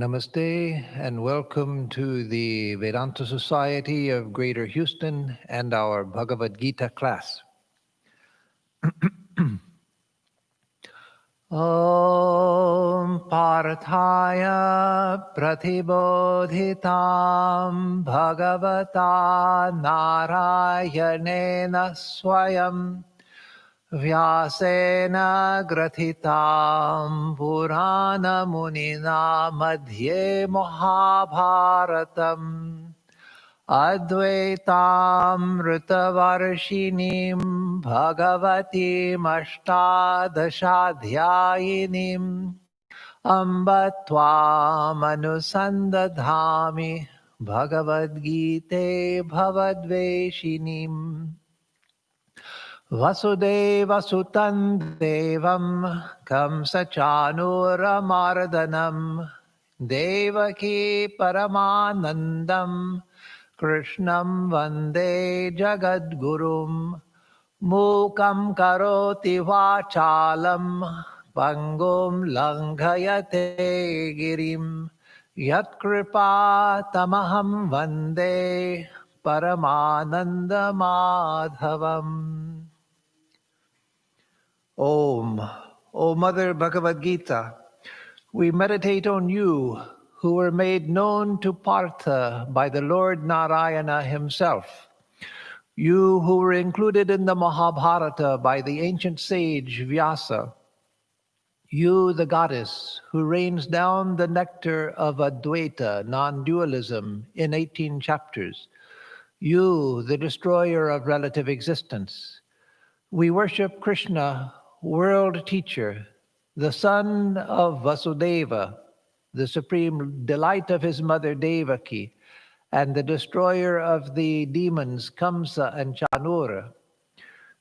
Namaste and welcome to the Vedanta Society of Greater Houston and our Bhagavad Gita class. Om Parthaya Pratibodhitam Bhagavata Narayanena Swayam Vyasena Gratitam Purana Munina Madhye Mahabharatam Advaitam Rutavarshinim Bhagavatim Ashtadashadhyayinim Amba Tvam Anusandadhami Bhagavad Gite Bhavadveshinim Vasudeva Sutan Devam Kamsachanuramardanam Devaki Paramanandam Krishnam Vande Jagadgurum Mukam Karoti Vachalam Pangum Langhayate Girim Yatkripa Tamaham Vande Paramananda Madhavam. Om, O Mother Bhagavad Gita, we meditate on you who were made known to Partha by the Lord Narayana himself. You who were included in the Mahabharata by the ancient sage Vyasa. You, the goddess, who rains down the nectar of Advaita, non-dualism, in 18 chapters. You, the destroyer of relative existence. We worship Krishna, world teacher, the son of Vasudeva, the supreme delight of his mother Devaki, and the destroyer of the demons Kamsa and Chanura.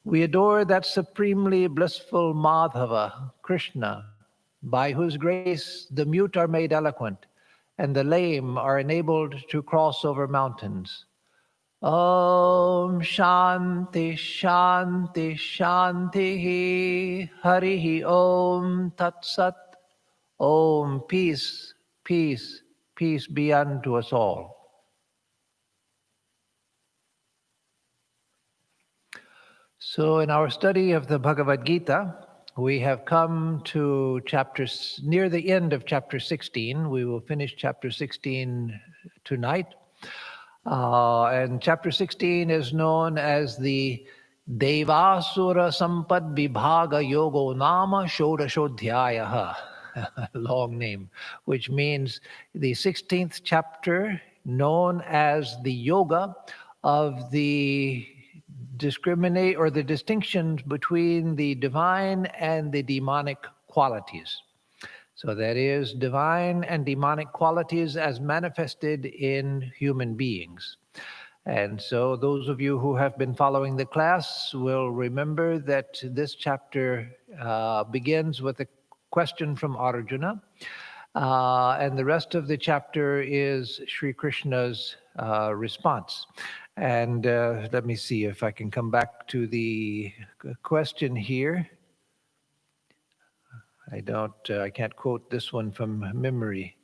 We adore that supremely blissful Madhava, Krishna, by whose grace the mute are made eloquent and the lame are enabled to cross over mountains. Om Shanti Shanti Shanti Harihi Om Tat Sat. Om peace, peace, peace be unto us all. So in our study of the Bhagavad Gita, we have come to near the end of chapter 16. We will finish chapter 16 tonight. And chapter 16 is known as the Devasura Sampad Vibhaga Yogo Nama Shodashodhyayaha, long name, which means the 16th chapter known as the Yoga of the the distinctions between the divine and the demonic qualities. So that is divine and demonic qualities as manifested in human beings. And so those of you who have been following the class will remember that this chapter begins with a question from Arjuna, and the rest of the chapter is Sri Krishna's response. And let me see if I can come back to the question here. I can't quote this one from memory.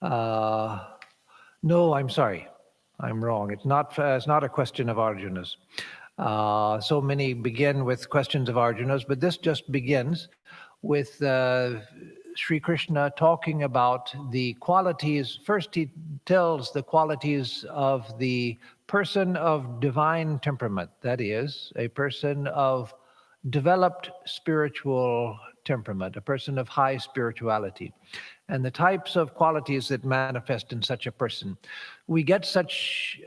No, I'm sorry. I'm wrong. It's not a question of Arjuna's. So many begin with questions of Arjuna's, but this just begins with Sri Krishna talking about the qualities. First, he tells the qualities of the person of divine temperament, that is, a person of developed spiritual temperament, a person of high spirituality, and the types of qualities that manifest in such a person. We get such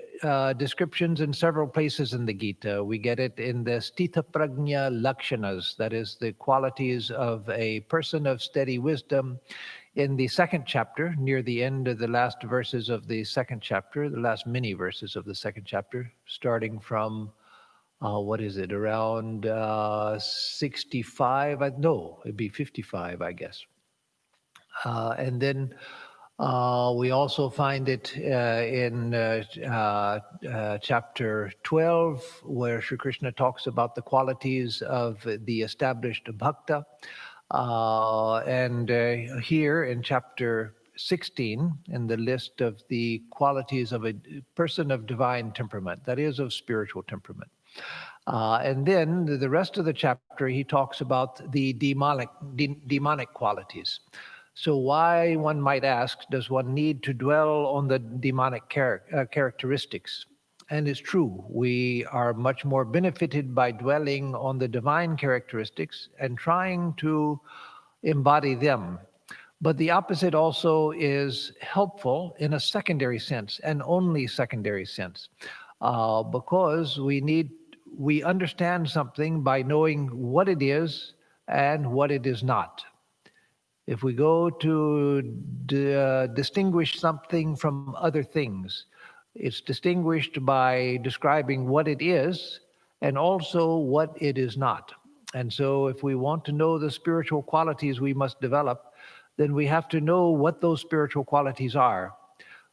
descriptions in several places in the Gita. We get it in the Stita Prajna Lakshanas, that is the qualities of a person of steady wisdom. In the second chapter, near the end of the last verses of the second chapter, the last many verses of the second chapter, starting from around 65? No, it'd be 55, I guess. And then we also find it in chapter 12, where Sri Krishna talks about the qualities of the established bhakta. And here in chapter 16 in the list of the qualities of a person of divine temperament, that is, of spiritual temperament. And then the rest of the chapter, he talks about the demonic qualities. So why, one might ask, does one need to dwell on the demonic characteristics? And it's true, we are much more benefited by dwelling on the divine characteristics and trying to embody them. But the opposite also is helpful in a secondary sense, and only secondary sense, because we understand something by knowing what it is and what it is not. If we go to distinguish something from other things, it's distinguished by describing what it is and also what it is not. And so if we want to know the spiritual qualities we must develop, then we have to know what those spiritual qualities are.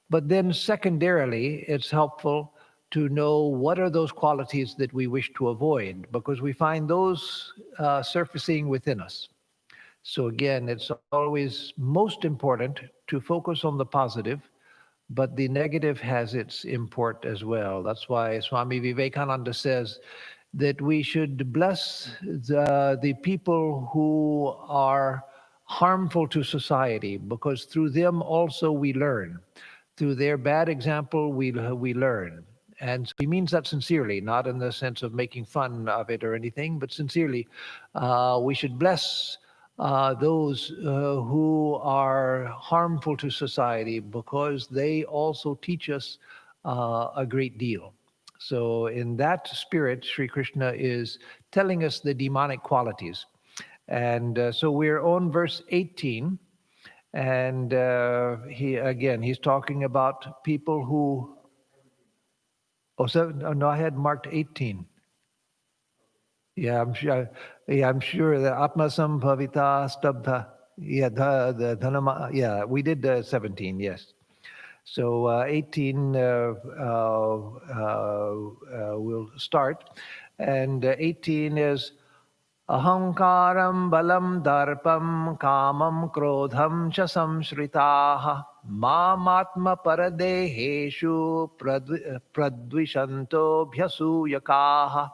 But then secondarily, it's helpful to know what are those qualities that we wish to avoid, because we find those surfacing within us. So again, it's always most important to focus on the positive, but the negative has its import as well. That's why Swami Vivekananda says that we should bless the people who are harmful to society, because through them also we learn. Through their bad example, we learn. And so he means that sincerely, not in the sense of making fun of it or anything, but sincerely. We should bless those who are harmful to society, because they also teach us a great deal. So in that spirit, Sri Krishna is telling us the demonic qualities. And so we're on verse 18. And he's talking about people who, no, I had marked 18. Yeah, I'm sure that Atma Sambhavita Stabdha. Yeah, the Dhanama, yeah, we did 17, yes. So 18 we'll start. And 18 is Ahankaram balam darpam kamam krodham cha samshritaha mamatma paradeheshu pradvishanto bhyasuyakaha.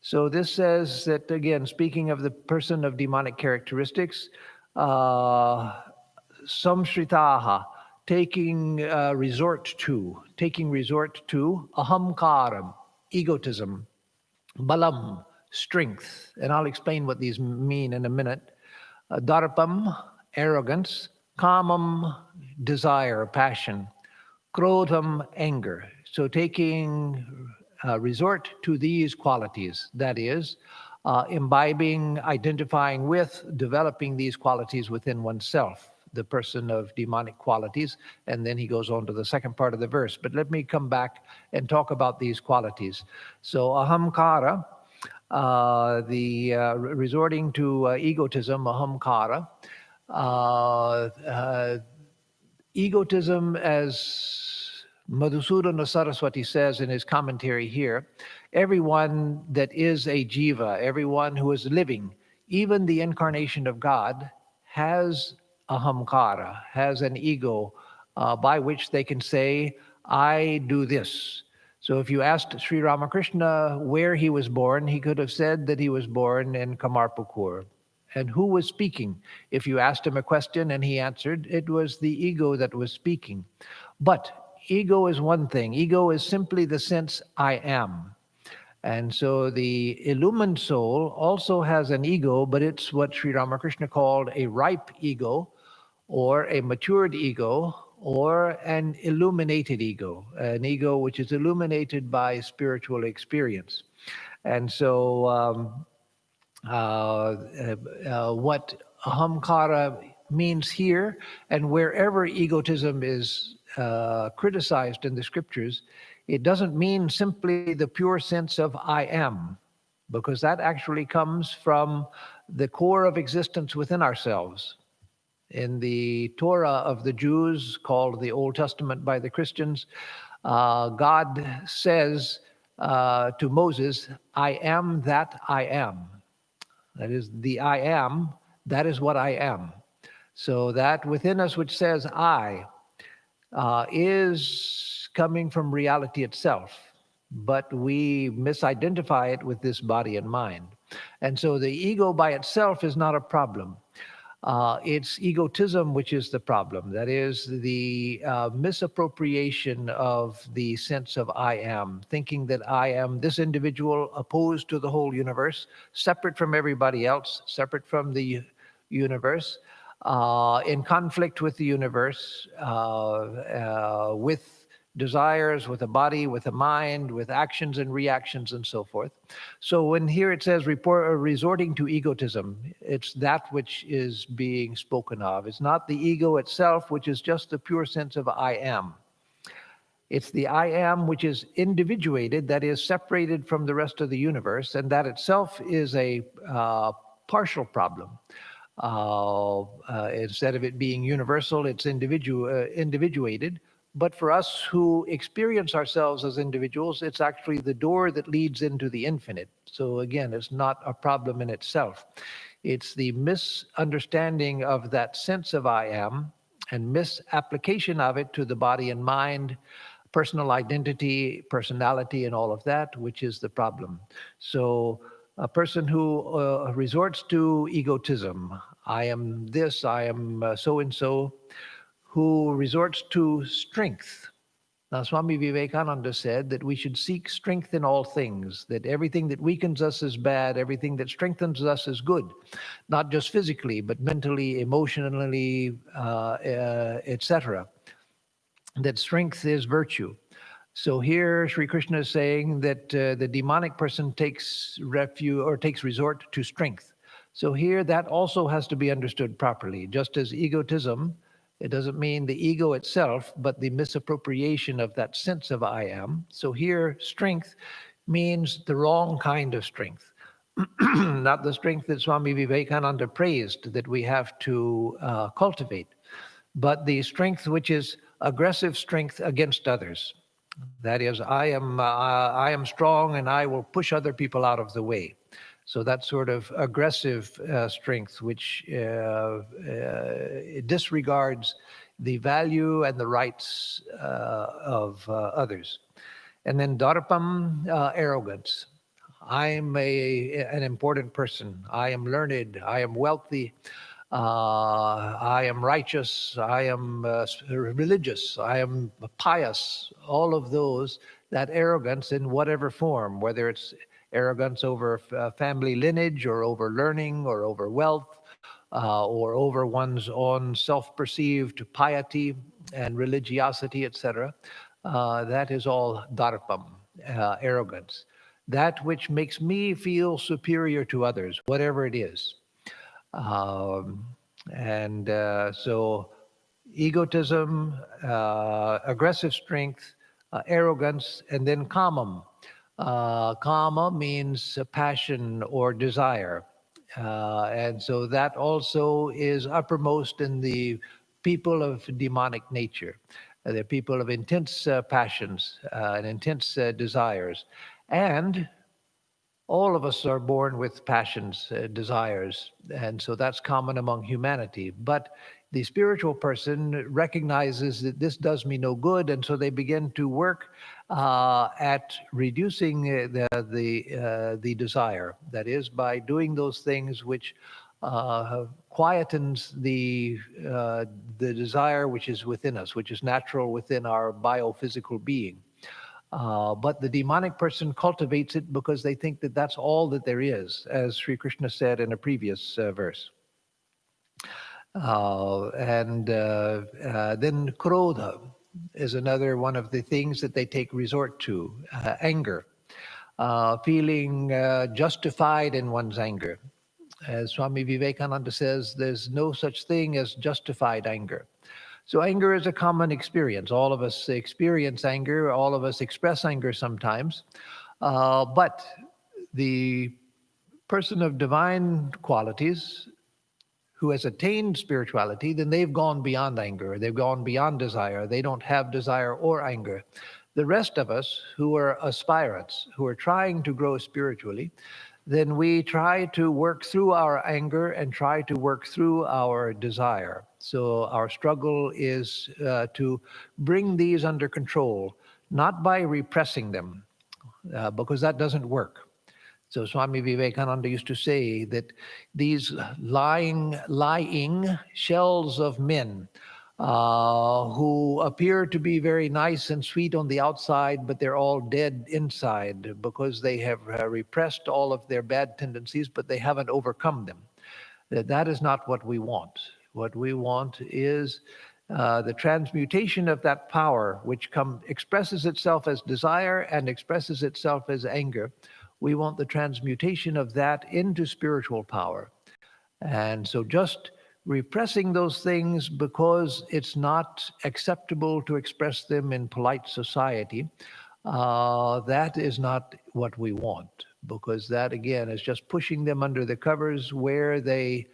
So this says that, again, speaking of the person of demonic characteristics, samshritaha, taking resort to ahamkaram, egotism, balam, strength, and I'll explain what these mean in a minute. Darpam, arrogance, kamam, desire, passion, krodham, anger. So taking resort to these qualities, that is, imbibing, identifying with, developing these qualities within oneself, the person of demonic qualities. And then he goes on to the second part of the verse. But let me come back and talk about these qualities. So ahamkara, resorting to egotism, ahamkara. Egotism, as Madhusudana Saraswati says in his commentary here, everyone that is a jiva, everyone who is living, even the incarnation of God, has ahamkara, has an ego by which they can say, I do this. So if you asked Sri Ramakrishna where he was born, he could have said that he was born in Kamarpukur. And who was speaking? If you asked him a question and he answered, it was the ego that was speaking. But ego is one thing. Ego is simply the sense I am. And so the illumined soul also has an ego, but it's what Sri Ramakrishna called a ripe ego, or a matured ego, or an illuminated ego, an ego which is illuminated by spiritual experience. And so what ahamkara means here, and wherever egotism is criticized in the scriptures, it doesn't mean simply the pure sense of I am, because that actually comes from the core of existence within ourselves. In the Torah of the Jews, called the Old Testament by the Christians, God says to Moses, I am that I am. That is the I am, that is what I am. So that within us which says I is coming from reality itself, but we misidentify it with this body and mind. And so the ego by itself is not a problem. It's egotism which is the problem. That is the misappropriation of the sense of I am, thinking that I am this individual opposed to the whole universe, separate from everybody else, separate from the universe, in conflict with the universe, with desires, with a body, with a mind, with actions and reactions and so forth. So when here it says resorting to egotism, it's that which is being spoken of. It's not the ego itself, which is just the pure sense of I am. It's the I am which is individuated, that is separated from the rest of the universe, and that itself is a partial problem. Instead of it being universal, it's individuated. But for us who experience ourselves as individuals, it's actually the door that leads into the infinite. So again, it's not a problem in itself. It's the misunderstanding of that sense of I am and misapplication of it to the body and mind, personal identity, personality, and all of that, which is the problem. So a person who resorts to egotism, I am this, I am so-and-so, who resorts to strength. Now, Swami Vivekananda said that we should seek strength in all things, that everything that weakens us is bad, everything that strengthens us is good, not just physically, but mentally, emotionally, etc. That strength is virtue. So here Sri Krishna is saying that the demonic person takes refuge or takes resort to strength. So here that also has to be understood properly. Just as egotism, it doesn't mean the ego itself, but the misappropriation of that sense of I am. So here strength means the wrong kind of strength. Not the strength that Swami Vivekananda praised that we have to cultivate, but the strength which is aggressive strength against others. That is, I am strong and I will push other people out of the way. So that sort of aggressive strength, which disregards the value and the rights of others. And then darpam, arrogance. I'm an important person. I am learned. I am wealthy. I am righteous, I am religious, I am pious, all of those, that arrogance in whatever form, whether it's arrogance over family lineage or over learning or over wealth or over one's own self-perceived piety and religiosity, etc. That is all darpam, arrogance. That which makes me feel superior to others, whatever it is. So egotism, aggressive strength, arrogance, and then kamam. Kama means passion or desire. And so that also is uppermost in the people of demonic nature. They're people of intense passions and intense desires. And all of us are born with passions, desires, and so that's common among humanity. But the spiritual person recognizes that this does me no good, and so they begin to work at reducing the desire. That is, by doing those things which quietens the desire which is within us, which is natural within our biophysical being. But the demonic person cultivates it because they think that that's all that there is, as Sri Krishna said in a previous verse. Then krodha is another one of the things that they take resort to, anger, feeling justified in one's anger. As Swami Vivekananda says, there's no such thing as justified anger. So anger is a common experience. All of us experience anger. All of us express anger sometimes. But the person of divine qualities who has attained spirituality, then they've gone beyond anger. They've gone beyond desire. They don't have desire or anger. The rest of us who are aspirants, who are trying to grow spiritually, then we try to work through our anger and try to work through our desire. So our struggle is to bring these under control, not by repressing them, because that doesn't work. So Swami Vivekananda used to say that these lying shells of men who appear to be very nice and sweet on the outside, but they're all dead inside because they have repressed all of their bad tendencies, but they haven't overcome them. That is not what we want. What we want is the transmutation of that power, which expresses itself as desire and expresses itself as anger. We want the transmutation of that into spiritual power. And so just repressing those things because it's not acceptable to express them in polite society, that is not what we want, because that, again, is just pushing them under the covers where they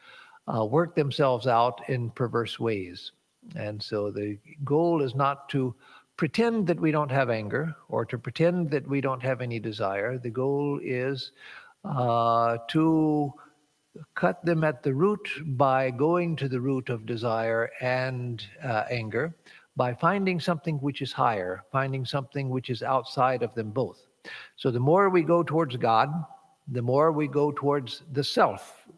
work themselves out in perverse ways. And so the goal is not to pretend that we don't have anger or to pretend that we don't have any desire. The goal is to cut them at the root by going to the root of desire and anger, by finding something which is higher, finding something which is outside of them both. So the more we go towards God, the more we go towards the self,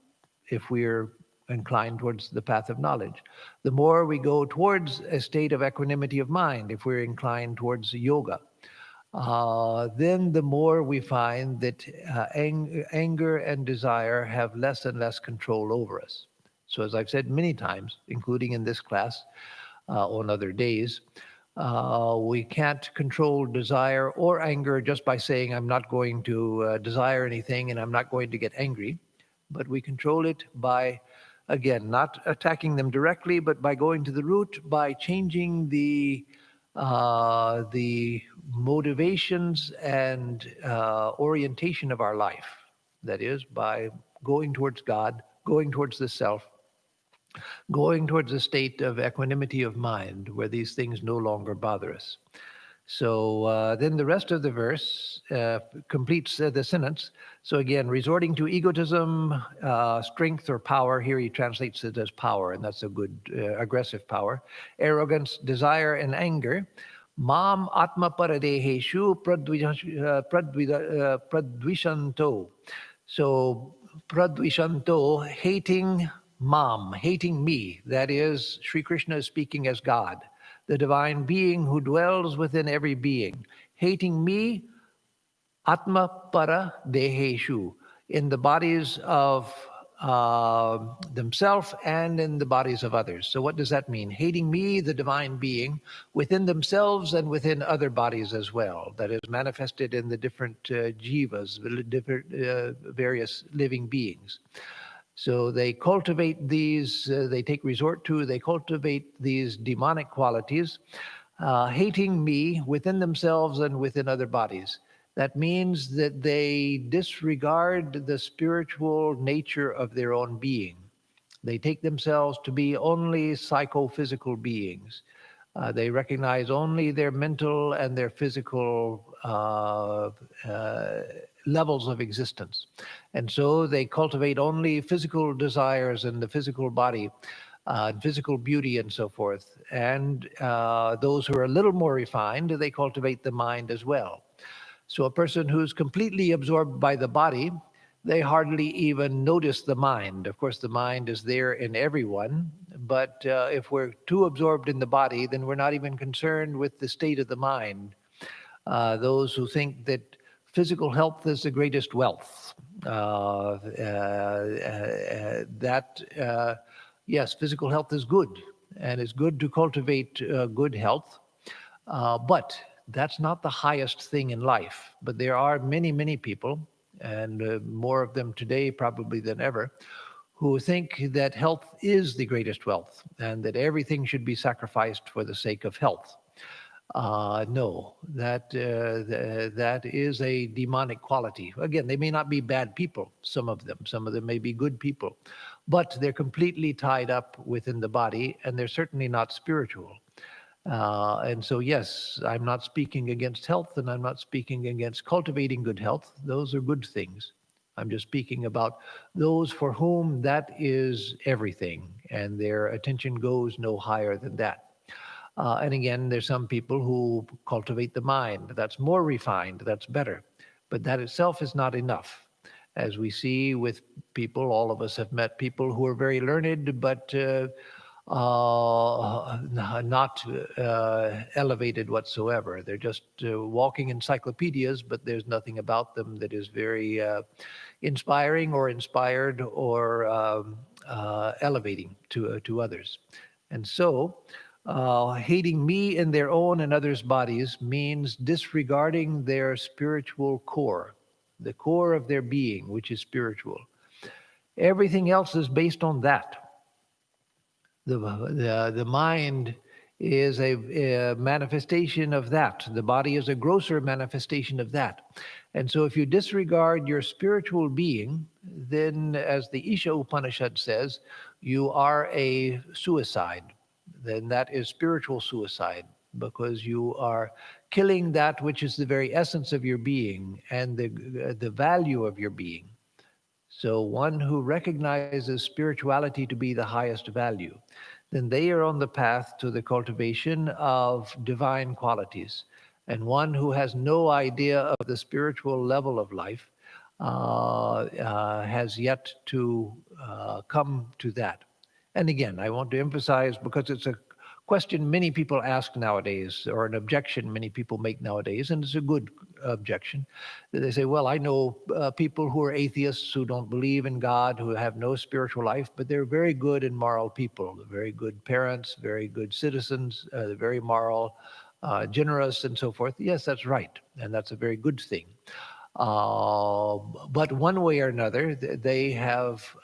if we're inclined towards the path of knowledge. The more we go towards a state of equanimity of mind, if we're inclined towards yoga. Then the more we find that anger and desire have less and less control over us. So as I've said many times, including in this class, on other days, we can't control desire or anger just by saying, I'm not going to desire anything and I'm not going to get angry. But we control it by, again, not attacking them directly, but by going to the root, by changing the motivations and orientation of our life. That is, by going towards God, going towards the self, going towards a state of equanimity of mind where these things no longer bother us. So then the rest of the verse completes the sentence. So again, resorting to egotism, strength or power, here he translates it as power, and that's a good aggressive power, arrogance, desire, and anger. Mam atma paradeheshu pradvishanto. So pradvishanto, hating mam, hating me. That is, Sri Krishna is speaking as God, the divine being who dwells within every being. Hating me, atma para deheshu, in the bodies of themselves and in the bodies of others. So what does that mean? Hating me, the divine being, within themselves and within other bodies as well. That is manifested in the different jivas, the different various living beings. So they cultivate these, they cultivate these demonic qualities, hating me within themselves and within other bodies. That means that they disregard the spiritual nature of their own being. They take themselves to be only psychophysical beings. They recognize only their mental and their physical levels of existence. And so they cultivate only physical desires in the physical body, physical beauty and so forth. And those who are a little more refined, they cultivate the mind as well. So a person who's completely absorbed by the body, they hardly even notice the mind. Of course, the mind is there in everyone, but if we're too absorbed in the body, then we're not even concerned with the state of the mind. Those who think that physical health is the greatest wealth, yes, physical health is good, and it's good to cultivate good health, but that's not the highest thing in life. But there are many, many people, and more of them today probably than ever, who think that health is the greatest wealth and that everything should be sacrificed for the sake of health. No, that is a demonic quality. Again, they may not be bad people, some of them may be good people, but they're completely tied up within the body, and they're certainly not spiritual. And so, yes, I'm not speaking against health, and I'm not speaking against cultivating good health. Those are good things. I'm just speaking about those for whom that is everything, and their attention goes no higher than that. And again, there's some people who cultivate the mind. That's more refined, that's better. But that itself is not enough. As we see with people, all of us have met people who are very learned, but not elevated whatsoever. They're just walking encyclopedias, but there's nothing about them that is very inspiring or inspired or elevating to others. And so, hating me in their own and others' bodies means disregarding their spiritual core, the core of their being, which is spiritual. Everything else is based on that. The mind is a manifestation of that. The body is a grosser manifestation of that. And so if you disregard your spiritual being, then as the Isha Upanishad says, you are a suicide. Then that is spiritual suicide, because you are killing that which is the very essence of your being and the value of your being. So one who recognizes spirituality to be the highest value, then they are on the path to the cultivation of divine qualities. And one who has no idea of the spiritual level of life has yet to come to that. And again, I want to emphasize, because it's a question many people ask nowadays, or an objection many people make nowadays, and it's a good objection. They say, well, I know people who are atheists, who don't believe in God, who have no spiritual life, but they're very good and moral people. They're very good parents, very good citizens, they're very moral, generous, and so forth. Yes, that's right, and that's a very good thing. But one way or another, they have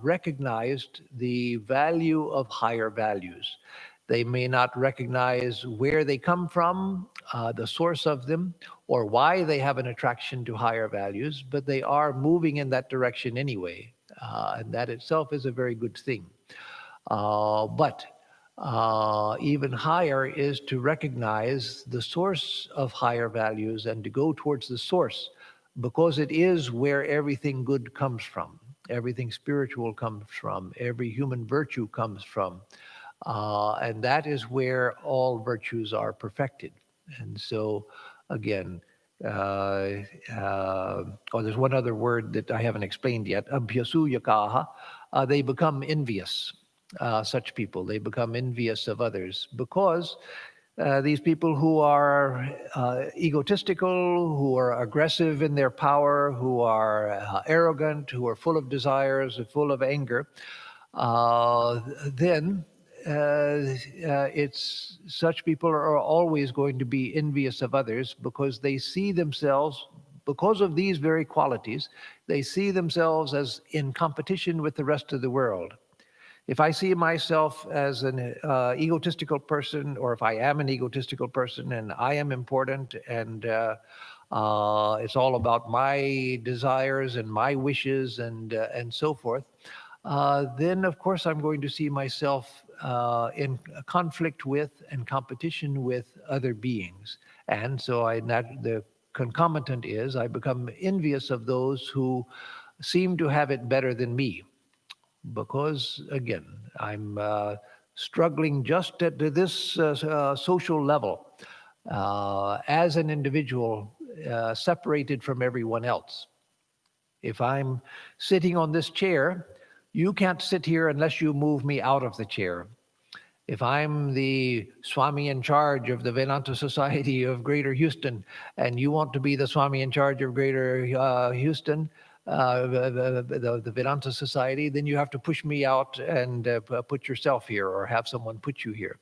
recognized the value of higher values. They may not recognize where they come from, the source of them, or why they have an attraction to higher values, but they are moving in that direction anyway. And that itself is a very good thing. But even higher is to recognize the source of higher values and to go towards the source, because it is where everything good comes from, everything spiritual comes from, every human virtue comes from. And that is where all virtues are perfected. And so, again, there's one other word that I haven't explained yet, abhyasuyakaha. They become envious, such people. They become envious of others, because these people who are egotistical, who are aggressive in their power, who are arrogant, who are full of desires, full of anger, then it's such people are always going to be envious of others, because they see themselves, because of these very qualities, they see themselves as in competition with the rest of the world. If I see myself as an egotistical person, or if I am an egotistical person and I am important, and it's all about my desires and my wishes and so forth, then of course I'm going to see myself in conflict with and competition with other beings. And so the concomitant is I become envious of those who seem to have it better than me, because again, I'm struggling just at this social level as an individual, separated from everyone else. If I'm sitting on this chair, you can't sit here unless you move me out of the chair. If I'm the Swami in charge of the Vedanta Society of Greater Houston, and you want to be the Swami in charge of Greater Houston, the Vedanta Society, then you have to push me out and put yourself here, or have someone put you here.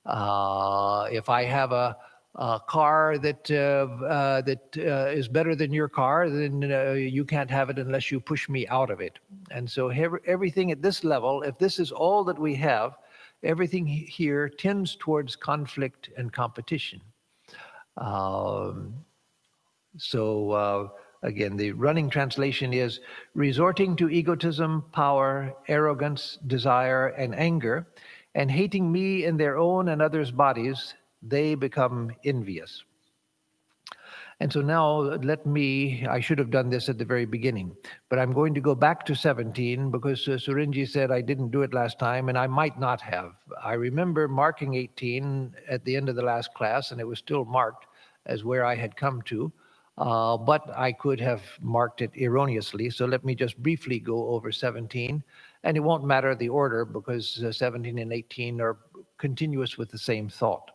If I have a car that is better than your car, then you can't have it unless you push me out of it. And so everything at this level, if this is all that we have, everything here tends towards conflict and competition. Again, the running translation is, resorting to egotism, power, arrogance, desire, and anger, and hating me in their own and others' bodies, they become envious. And so now I should have done this at the very beginning, but I'm going to go back to 17 because Surinji said I didn't do it last time, and I might not have. I remember marking 18 at the end of the last class, and it was still marked as where I had come to, but I could have marked it erroneously. So let me just briefly go over 17, and it won't matter the order because 17 and 18 are continuous with the same thought.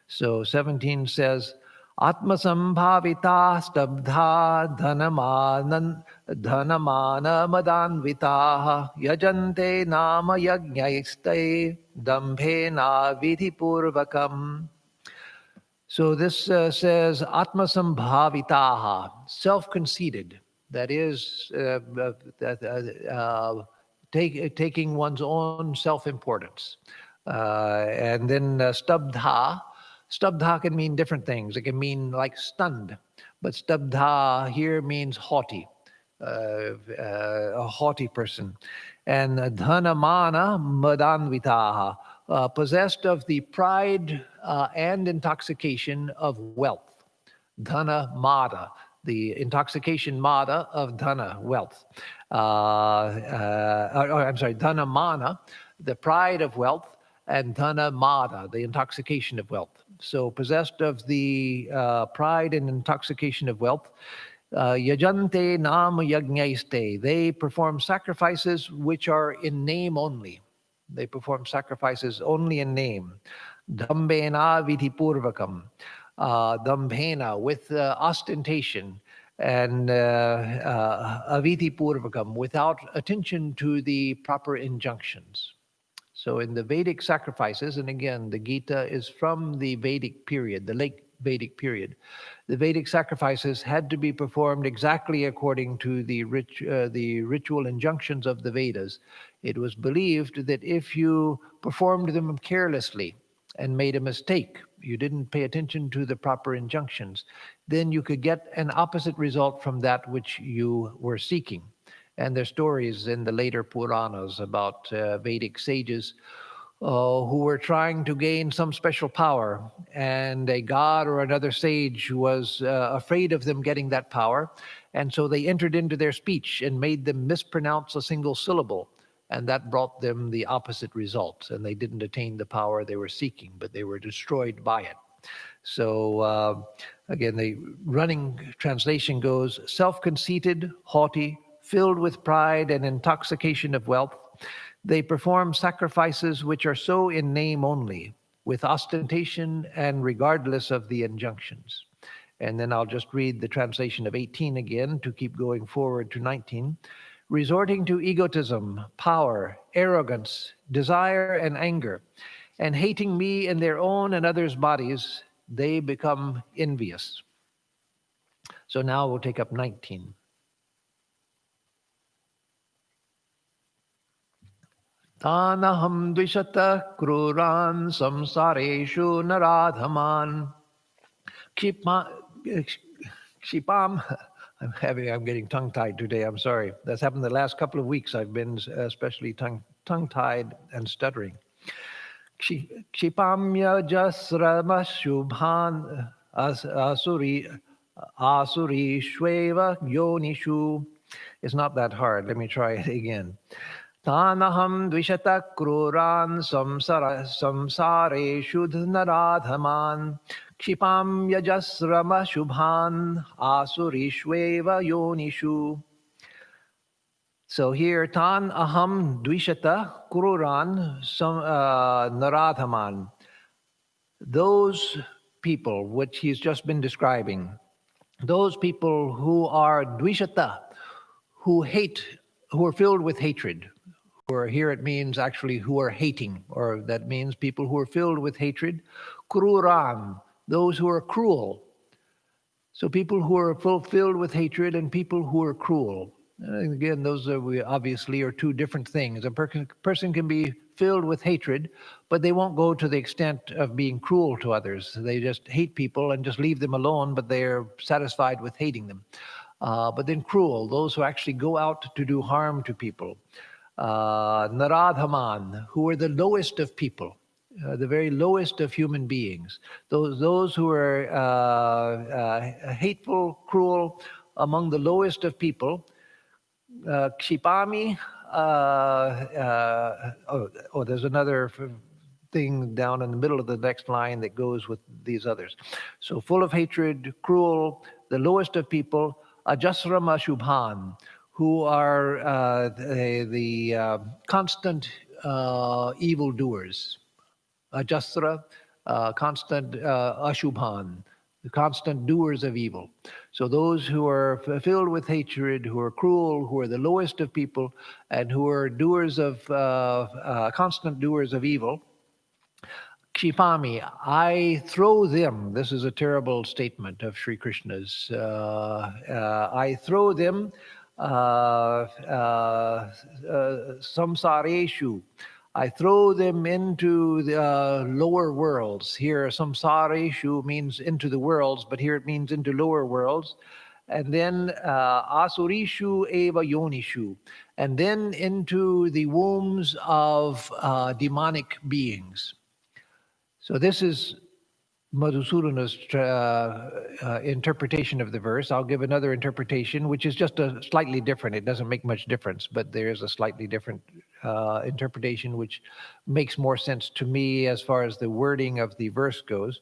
So 17 says, Atmasambhavita stabdha dhanamana madanvitaha yajante nama yajnaiste dambhena vidhipurvakam. So this says Atmasambhavitaha, self-conceited. That is, taking one's own self-importance. And then stabdha. Stabdha can mean different things. It can mean like stunned, but stabdha here means haughty, a haughty person. And dhanamana madanvitaha, possessed of the pride and intoxication of wealth. Dhana mada, the intoxication mada of dhana, wealth. Dhana mana, the pride of wealth, and dhana mada, the intoxication of wealth. So possessed of the pride and intoxication of wealth, yajante nam yajnaiste, they perform sacrifices which are in name only. They perform sacrifices only in name. Dambena vidhipurvakam, dambena, with ostentation, and avidhipurvakam, without attention to the proper injunctions. So in the Vedic sacrifices, and again, the Gita is from the Vedic period, the late Vedic period. The Vedic sacrifices had to be performed exactly according to the ritual injunctions of the Vedas. It was believed that if you performed them carelessly and made a mistake, you didn't pay attention to the proper injunctions, then you could get an opposite result from that which you were seeking. And there's stories in the later Puranas about Vedic sages who were trying to gain some special power, and a god or another sage was afraid of them getting that power, and so they entered into their speech and made them mispronounce a single syllable, and that brought them the opposite result, and they didn't attain the power they were seeking, but they were destroyed by it. So again, the running translation goes, self-conceited, haughty, filled with pride and intoxication of wealth, they perform sacrifices which are so in name only, with ostentation and regardless of the injunctions. And then I'll just read the translation of 18 again to keep going forward to 19. Resorting to egotism, power, arrogance, desire, and anger, and hating me in their own and others' bodies, they become envious. So now we'll take up 19. Tanaham dvishata kruran samsareshu naradhaman kshipam. I'm getting tongue-tied today, I'm sorry. That's happened the last couple of weeks. I've been especially tongue-tied and stuttering. Kshipamya jasrama shubhan asuri shveva yonishu. It's not that hard. Let me try it again. Tanaham dvishata kruran samsare shudhnaradhaman kshipam yajasrama shubhan asurishveva yonishu. So here, tan aham dvishata kruran naradhaman. Those people which he's just been describing, those people who are dvishata, who hate, who are filled with hatred, or here it means actually who are hating, or that means people who are filled with hatred. Kruran, those who are cruel. So people who are filled with hatred and people who are cruel. And again, those obviously are two different things. A person can be filled with hatred, but they won't go to the extent of being cruel to others. They just hate people and just leave them alone, but they're satisfied with hating them. But then cruel, those who actually go out to do harm to people. Naradhaman, who are the lowest of people. the very lowest of human beings, those who are hateful, cruel, among the lowest of people. Kshipami, there's another thing down in the middle of the next line that goes with these others. So full of hatred, cruel, the lowest of people, ajasram ashubhan, who are the constant evildoers. Ajasra, constant ashubhan, the constant doers of evil. So those who are filled with hatred, who are cruel, who are the lowest of people, and who are doers of constant doers of evil. Kshipami, I throw them. This is a terrible statement of Sri Krishna's. I throw them samsareshu. I throw them into the lower worlds. Here, samsareshu means into the worlds, but here it means into lower worlds. And then asurishu eva yonishu. And then into the wombs of demonic beings. So this is Madhusudana's interpretation of the verse. I'll give another interpretation, which is just a slightly different. It doesn't make much difference, but there is a slightly different interpretation, which makes more sense to me as far as the wording of the verse goes.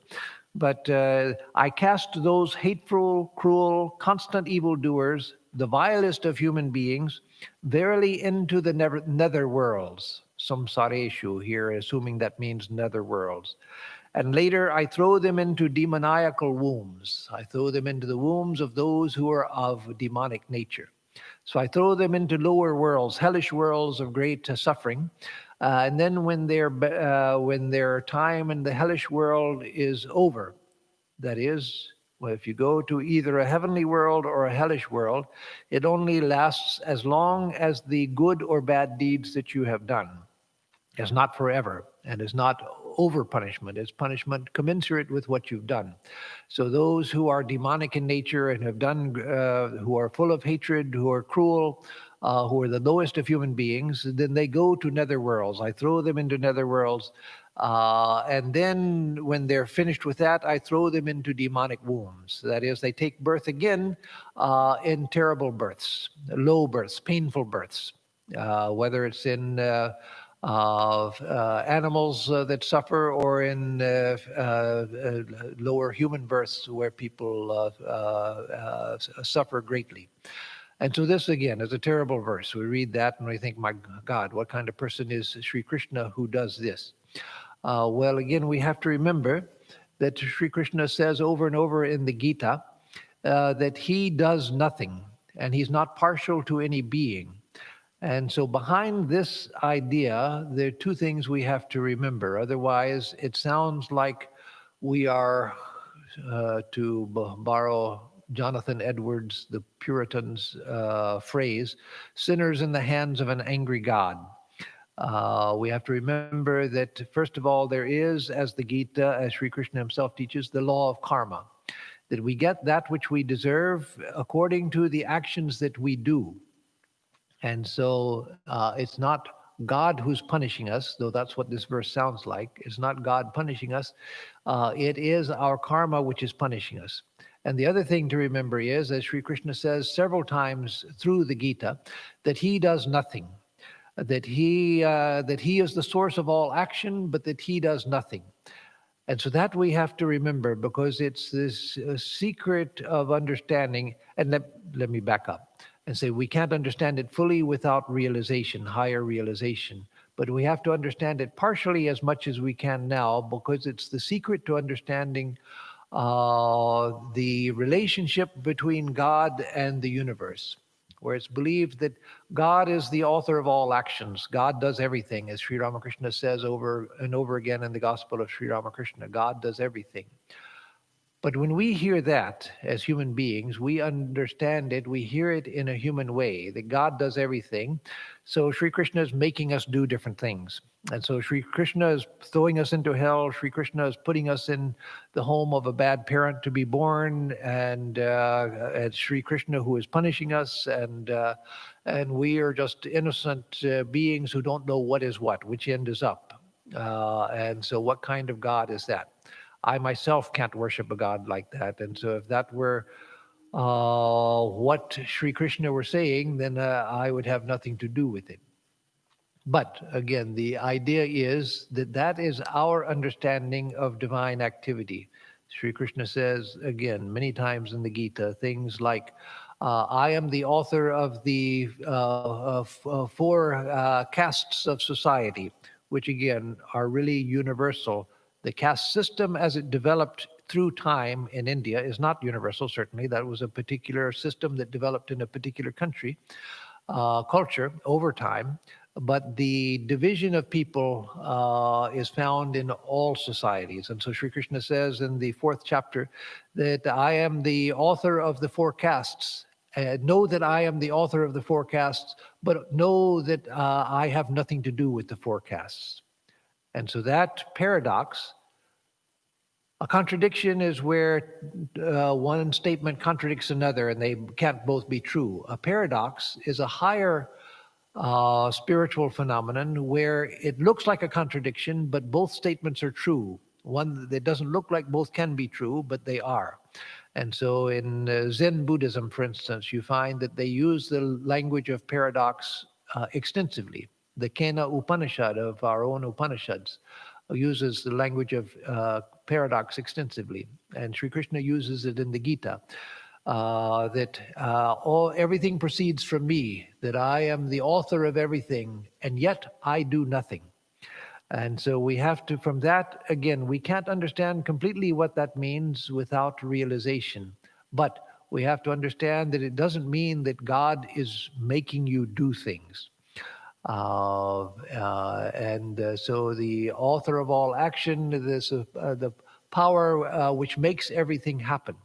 But I cast those hateful, cruel, constant evildoers, the vilest of human beings, verily into the nether worlds. Samsareshu here, assuming that means nether worlds. And later I throw them into demoniacal wombs. I throw them into the wombs of those who are of demonic nature. So I throw them into lower worlds, hellish worlds of great suffering. And then when their time in the hellish world is over, that is, well, if you go to either a heavenly world or a hellish world, it only lasts as long as the good or bad deeds that you have done. It's not forever, and is not over punishment. It's punishment commensurate with what you've done. So those who are demonic in nature and have done, who are full of hatred, who are cruel, who are the lowest of human beings, then they go to nether worlds. I throw them into nether worlds. And then when they're finished with that, I throw them into demonic wombs. That is, they take birth again in terrible births, low births, painful births, whether it's in animals that suffer or in lower human births where people suffer greatly. And so this, again, is a terrible verse. We read that and we think, my God, what kind of person is Sri Krishna who does this? Well, again, we have to remember that Sri Krishna says over and over in the Gita that he does nothing, and he's not partial to any being. And so behind this idea, there are two things we have to remember. Otherwise, it sounds like we are, to borrow Jonathan Edwards, the Puritans' phrase, sinners in the hands of an angry God. We have to remember that, first of all, there is, as the Gita, as Sri Krishna himself teaches, the law of karma, that we get that which we deserve according to the actions that we do. And so it's not God who's punishing us, though that's what this verse sounds like. It's not God punishing us. It is our karma which is punishing us. And the other thing to remember is, as Sri Krishna says several times through the Gita, that he does nothing, that he is the source of all action, but that he does nothing. And so that we have to remember, because it's this secret of understanding. And let me back up and say we can't understand it fully without realization, higher realization. But we have to understand it partially as much as we can now, because it's the secret to understanding the relationship between God and the universe, where it's believed that God is the author of all actions. God does everything, as Sri Ramakrishna says over and over again in the Gospel of Sri Ramakrishna. God does everything. But when we hear that as human beings, we understand it, we hear it in a human way, that God does everything. So Sri Krishna is making us do different things. And so Sri Krishna is throwing us into hell. Sri Krishna is putting us in the home of a bad parent to be born, and Sri Krishna who is punishing us, and we are just innocent beings who don't know what is what, which end is up. And so what kind of God is that? I myself can't worship a God like that. And so if that were what Sri Krishna were saying, then I would have nothing to do with it. But again, the idea is that that is our understanding of divine activity. Sri Krishna says, again, many times in the Gita, things like, I am the author of the four castes of society, which again are really universal. The caste system as it developed through time in India is not universal, certainly. That was a particular system that developed in a particular country culture over time, but the division of people is found in all societies. And so Sri Krishna says in the fourth chapter that I am the author of the four castes. Know that I am the author of the four castes, but know that I have nothing to do with the four castes. And so that paradox, a contradiction is where one statement contradicts another and they can't both be true. A paradox is a higher spiritual phenomenon where it looks like a contradiction, but both statements are true. One that doesn't look like both can be true, but they are. And so in Zen Buddhism, for instance, you find that they use the language of paradox extensively. The Kena Upanishad of our own Upanishads uses the language of paradox extensively, and Sri Krishna uses it in the Gita. That everything proceeds from me, that I am the author of everything, and yet I do nothing. And so we have to, from that, again, we can't understand completely what that means without realization. But we have to understand that it doesn't mean that God is making you do things. So the author of all action, the power which makes everything happen.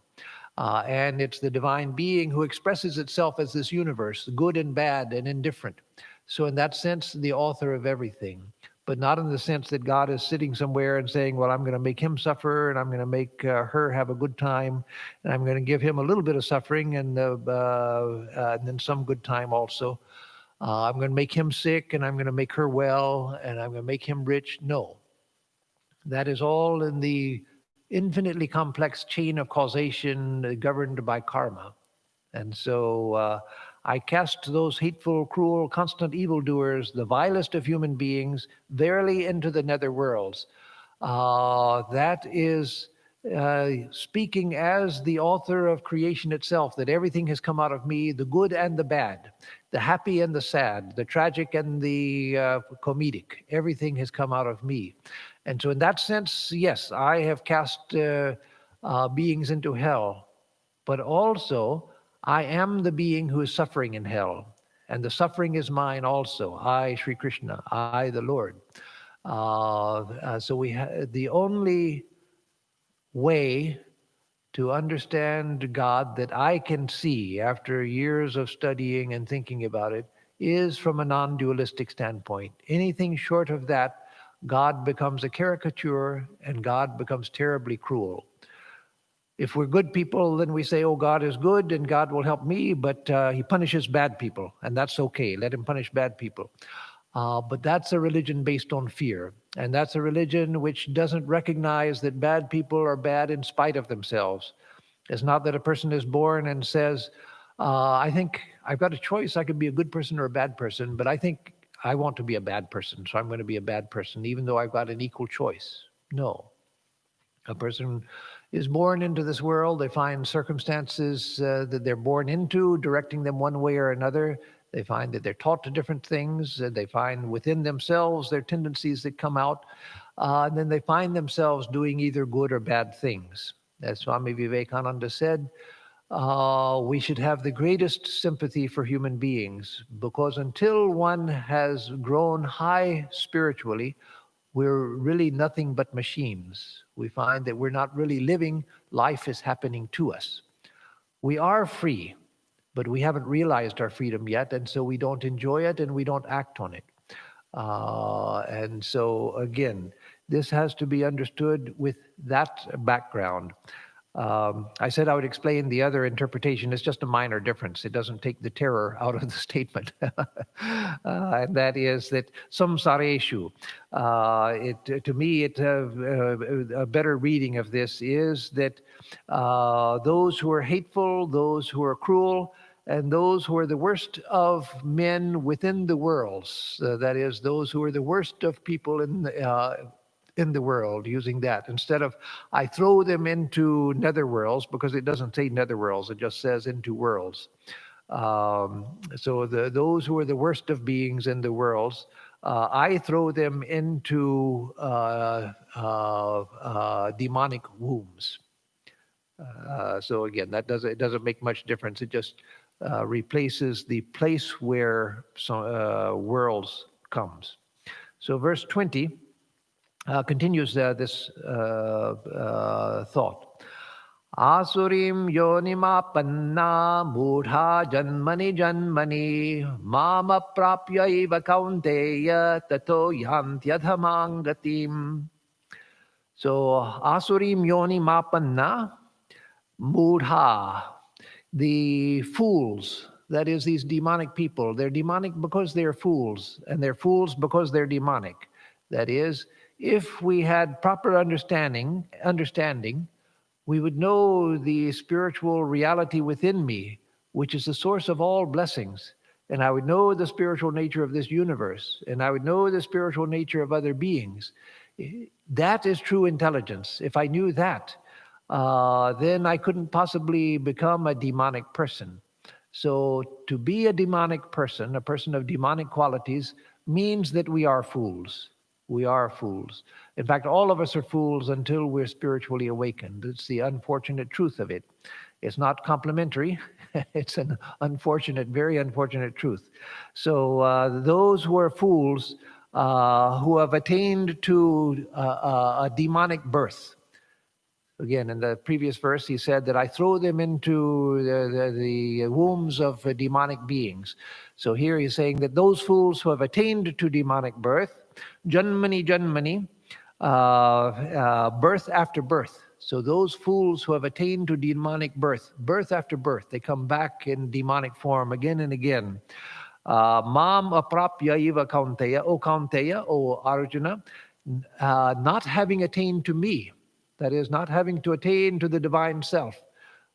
And it's the divine being who expresses itself as this universe, good and bad and indifferent. So in that sense, the author of everything, but not in the sense that God is sitting somewhere and saying, well, I'm going to make him suffer and I'm going to make her have a good time and I'm going to give him a little bit of suffering and then some good time also. I'm going to make him sick and I'm going to make her well and I'm going to make him rich. No, that is all in the infinitely complex chain of causation governed by karma. And so I cast those hateful, cruel, constant evildoers, the vilest of human beings, verily into the nether worlds. That is speaking as the author of creation itself, that everything has come out of me, the good and the bad, the happy and the sad, the tragic and the comedic. Everything has come out of me. And so in that sense, yes, I have cast beings into hell, but also I am the being who is suffering in hell. And the suffering is mine also. I, Sri Krishna, I, the Lord. The only way to understand God that I can see after years of studying and thinking about it is from a non-dualistic standpoint. Anything short of that, God becomes a caricature and God becomes terribly cruel. If we're good people, then we say, oh, God is good and God will help me, but he punishes bad people, and that's okay. Let him punish bad people. But that's a religion based on fear. And that's a religion which doesn't recognize that bad people are bad in spite of themselves. It's not that a person is born and says, I think I've got a choice. I could be a good person or a bad person, but I think I want to be a bad person, so I'm going to be a bad person, even though I've got an equal choice. No. A person is born into this world. They find circumstances that they're born into, directing them one way or another. They find that they're taught to different things. They find within themselves their tendencies that come out. And then they find themselves doing either good or bad things. As Swami Vivekananda said, we should have the greatest sympathy for human beings, because until one has grown high spiritually, we're really nothing but machines. We find that we're not really living, life is happening to us. We are free, but we haven't realized our freedom yet, and so we don't enjoy it and we don't act on it. And so again, this has to be understood with that background. I said I would explain the other interpretation. It's just a minor difference. It doesn't take the terror out of the statement. And that is that samsareshu. To me, a better reading of this is that those who are hateful, those who are cruel, and those who are the worst of men within the worlds, that is, those who are the worst of people in the world, using that instead of I throw them into netherworlds, because it doesn't say netherworlds, it just says into worlds. So those who are the worst of beings in the worlds, I throw them into demonic wombs. So again, it doesn't make much difference. It just replaces the place where worlds comes. So verse 20 continues this thought. Asurim yonimapanna mudha janmani janmani mama prapyaiva kaunteya tato yantyadhamangatim. So asurim yonimapanna mudha, the fools, that is, these demonic people. They're demonic because they're fools, and they're fools because they're demonic. That is, if we had proper understanding, we would know the spiritual reality within me, which is the source of all blessings. And I would know the spiritual nature of this universe, and I would know the spiritual nature of other beings. That is true intelligence. If I knew that, then I couldn't possibly become a demonic person. So to be a demonic person, a person of demonic qualities, means that we are fools. We are fools. In fact, all of us are fools until we're spiritually awakened. It's the unfortunate truth of it. It's not complimentary. It's an unfortunate, very unfortunate truth. So those who are fools, who have attained to a demonic birth. Again, in the previous verse, he said that I throw them into the wombs of demonic beings. So here he's saying that those fools who have attained to demonic birth, janmani janmani, birth after birth. So those fools who have attained to demonic birth, birth after birth, they come back in demonic form again and again. Mam aprapya iva kaunteya, O Arjuna, not having attained to me. That is, not having to attain to the divine self,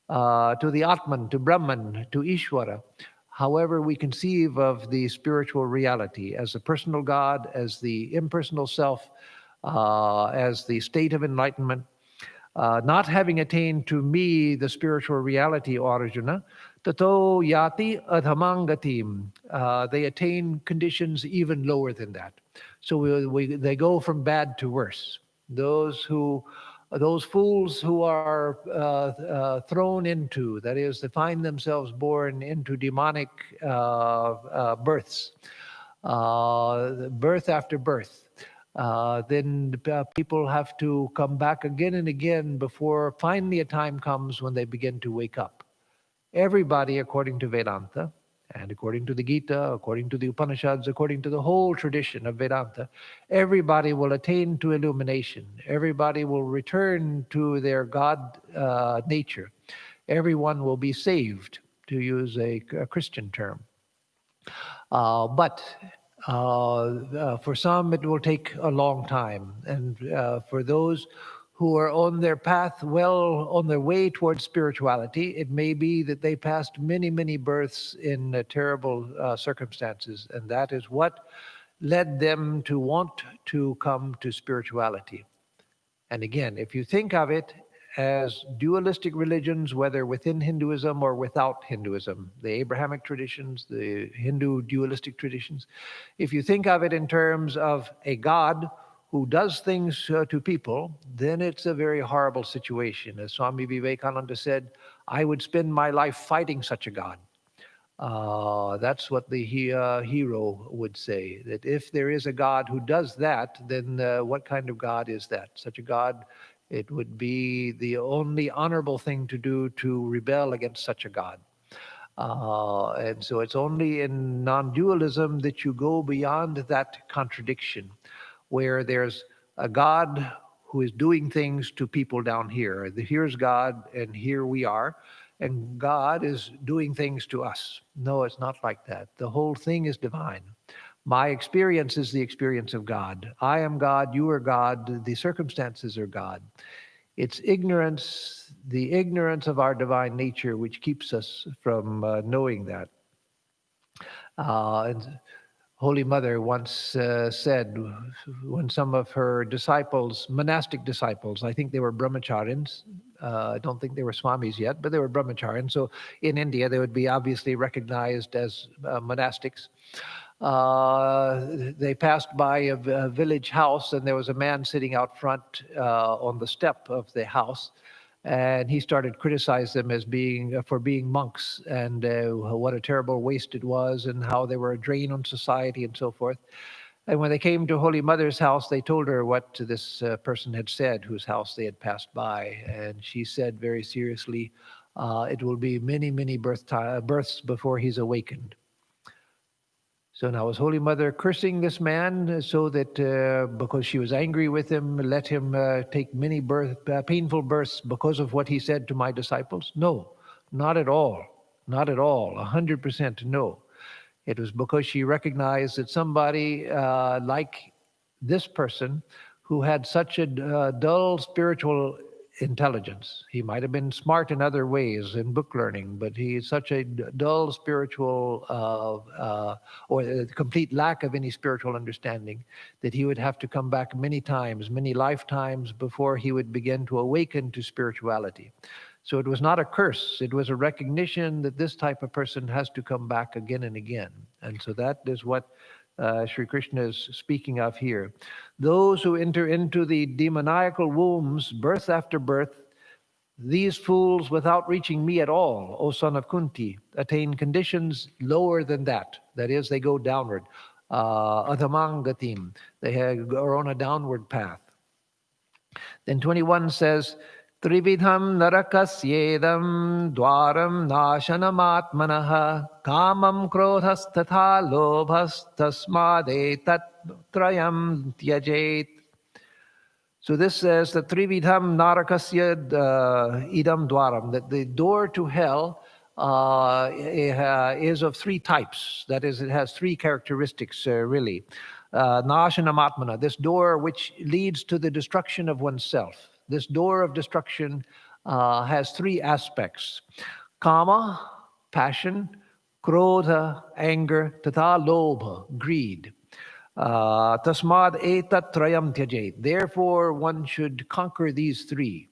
to the Atman, to Brahman, to Ishvara. However we conceive of the spiritual reality as a personal God, as the impersonal self, as the state of enlightenment, not having attained to me, the spiritual reality, O Arjuna, tato yati adhamangatim. They attain conditions even lower than that. So they go from bad to worse. Those fools who are thrown into, that is, they find themselves born into demonic births, birth after birth. Then people have to come back again and again before finally a time comes when they begin to wake up. Everybody, according to Vedanta, and according to the Gita, according to the Upanishads, according to the whole tradition of Vedanta, everybody will attain to illumination. Everybody will return to their God nature. Everyone will be saved, to use a Christian term. But for some, it will take a long time. And for those who are on their path, well on their way towards spirituality, it may be that they passed many, many births in terrible circumstances. And that is what led them to want to come to spirituality. And again, if you think of it as dualistic religions, whether within Hinduism or without Hinduism, the Abrahamic traditions, the Hindu dualistic traditions, if you think of it in terms of a God who does things to people, then it's a very horrible situation. As Swami Vivekananda said, I would spend my life fighting such a God. That's what the hero would say, that if there is a God who does that, then what kind of God is that? Such a God, it would be the only honorable thing to do to rebel against such a God. And so it's only in non-dualism that you go beyond that contradiction, where there's a God who is doing things to people down here. Here's God, and here we are, and God is doing things to us. No, it's not like that. The whole thing is divine. My experience is the experience of God. I am God, you are God, the circumstances are God. It's ignorance, the ignorance of our divine nature, which keeps us from knowing that. And Holy Mother once said, when some of her disciples, monastic disciples, I think they were brahmacharyans, I don't think they were swamis yet, but they were brahmacharyans. So in India, they would be obviously recognized as monastics. They passed by a village house, and there was a man sitting out front on the step of the house, and he started criticizing them as being for being monks, and what a terrible waste it was, and how they were a drain on society and so forth. And when they came to Holy Mother's house, they told her what this person had said, whose house they had passed by, and she said very seriously, it will be many, many births before he's awakened. So now was Holy Mother cursing this man so that because she was angry with him, let him take many painful births because of what he said to my disciples? No, not at all. Not at all. 100% no. It was because she recognized that somebody like this person who had such a dull spiritual intelligence. He might have been smart in other ways in book learning, but he is such a dull spiritual or a complete lack of any spiritual understanding that he would have to come back many times, many lifetimes before he would begin to awaken to spirituality. So it was not a curse. It was a recognition that this type of person has to come back again and again. And so that is what Sri Krishna is speaking of here. Those who enter into the demoniacal wombs, birth after birth, these fools, without reaching me at all, O son of Kunti, attain conditions lower than that. That is, they go downward. Adhamangatim, they are on a downward path. Then 21 says, Trividham narakasyedam dwaram nashanamaatmanaha kamam krodhas tatha lobhas tasmadetat trayam tyajet. So this says that Trividham narakasya idam dwaram, that the door to hell is of three types. That is, it has three characteristics, really. Nashanamatmana, this door which leads to the destruction of oneself. This door of destruction has three aspects. Kama, passion, krodha, anger, tatha lobha, greed. Tasmad etat trayam tyajet. Therefore, one should conquer these three,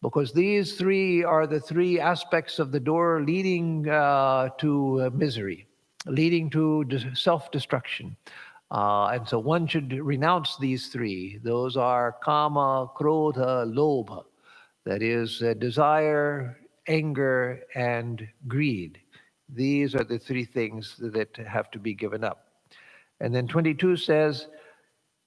because these three are the three aspects of the door leading to misery, leading to self-destruction. And so one should renounce these three. Those are kama, krodha, lobha. That is desire, anger, and greed. These are the three things that have to be given up. And then 22 says,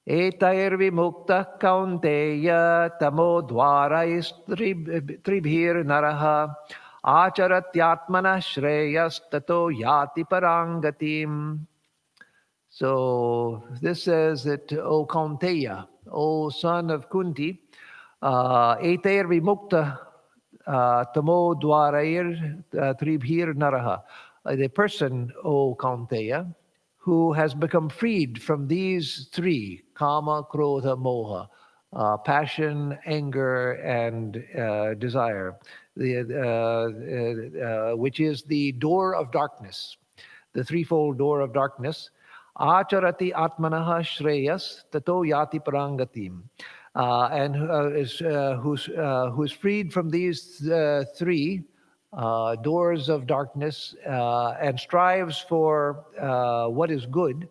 Etair vimukta kaunteya tamo dvarais tribhir naraha acharatyatmana shreyas tato yati parangatim. So this says that, O Kaunteya, O son of Kunti, Etair vimukta tamo dvarair tribhir naraha. The person, O Kaunteya, who has become freed from these three, kama, krodha, moha, passion, anger, and desire, which is the door of darkness, the threefold door of darkness. Acharati atmanaha shreyas tato yati parangatim. And who's freed from these three doors of darkness and strives for what is good,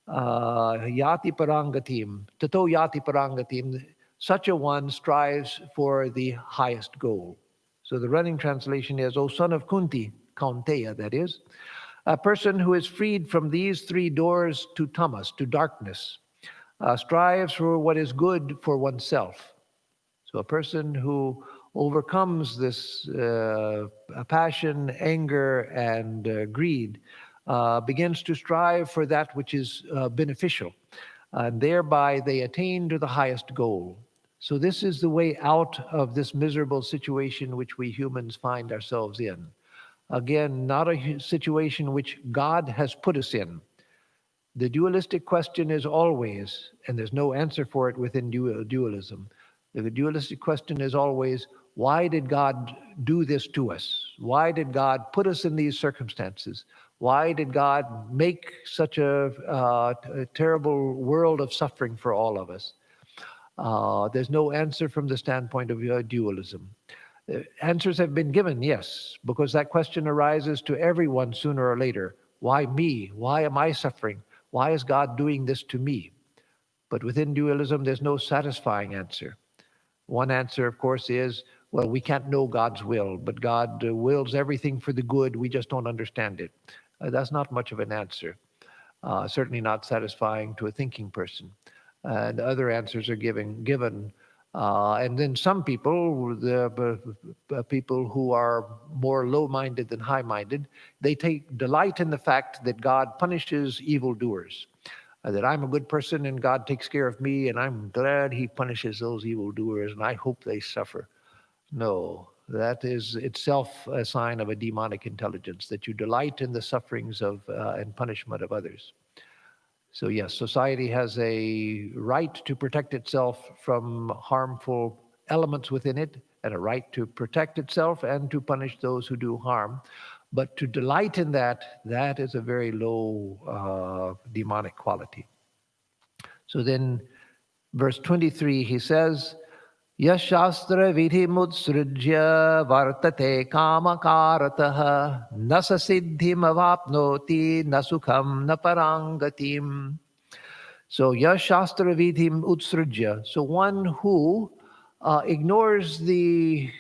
yati parangatim, tato yati parangatim, such a one strives for the highest goal. So the running translation is, O son of Kunti, Kaunteya, that is, a person who is freed from these three doors to tamas, to darkness, strives for what is good for oneself. So a person who overcomes this passion, anger, and greed begins to strive for that which is beneficial, and thereby they attain to the highest goal. So this is the way out of this miserable situation which we humans find ourselves in. Again, not a situation which God has put us in. The dualistic question is always, and there's no answer for it within dualism, the dualistic question is always, why did God do this to us? Why did God put us in these circumstances? Why did God make such a terrible world of suffering for all of us? There's no answer from the standpoint of dualism. Answers have been given, yes, because that question arises to everyone sooner or later. Why me? Why am I suffering? Why is God doing this to me? But within dualism, there's no satisfying answer. One answer, of course, is, well, we can't know God's will, but God wills everything for the good. We just don't understand it. That's not much of an answer. Certainly not satisfying to a thinking person. And other answers are given. And then some people, the people who are more low-minded than high-minded, they take delight in the fact that God punishes evildoers. That I'm a good person and God takes care of me, and I'm glad he punishes those evildoers, and I hope they suffer. No, that is itself a sign of a demonic intelligence, that you delight in the sufferings of and punishment of others. So yes, society has a right to protect itself from harmful elements within it, and a right to protect itself and to punish those who do harm. But to delight in that, that is a very low demonic quality. So then, verse 23, he says, Yashastra vidhimutsrujya vartate kamakaratah nasa siddhim avapnoti nasukham na parangatim. So yashastra vidhim utsrujya. So one who ignores the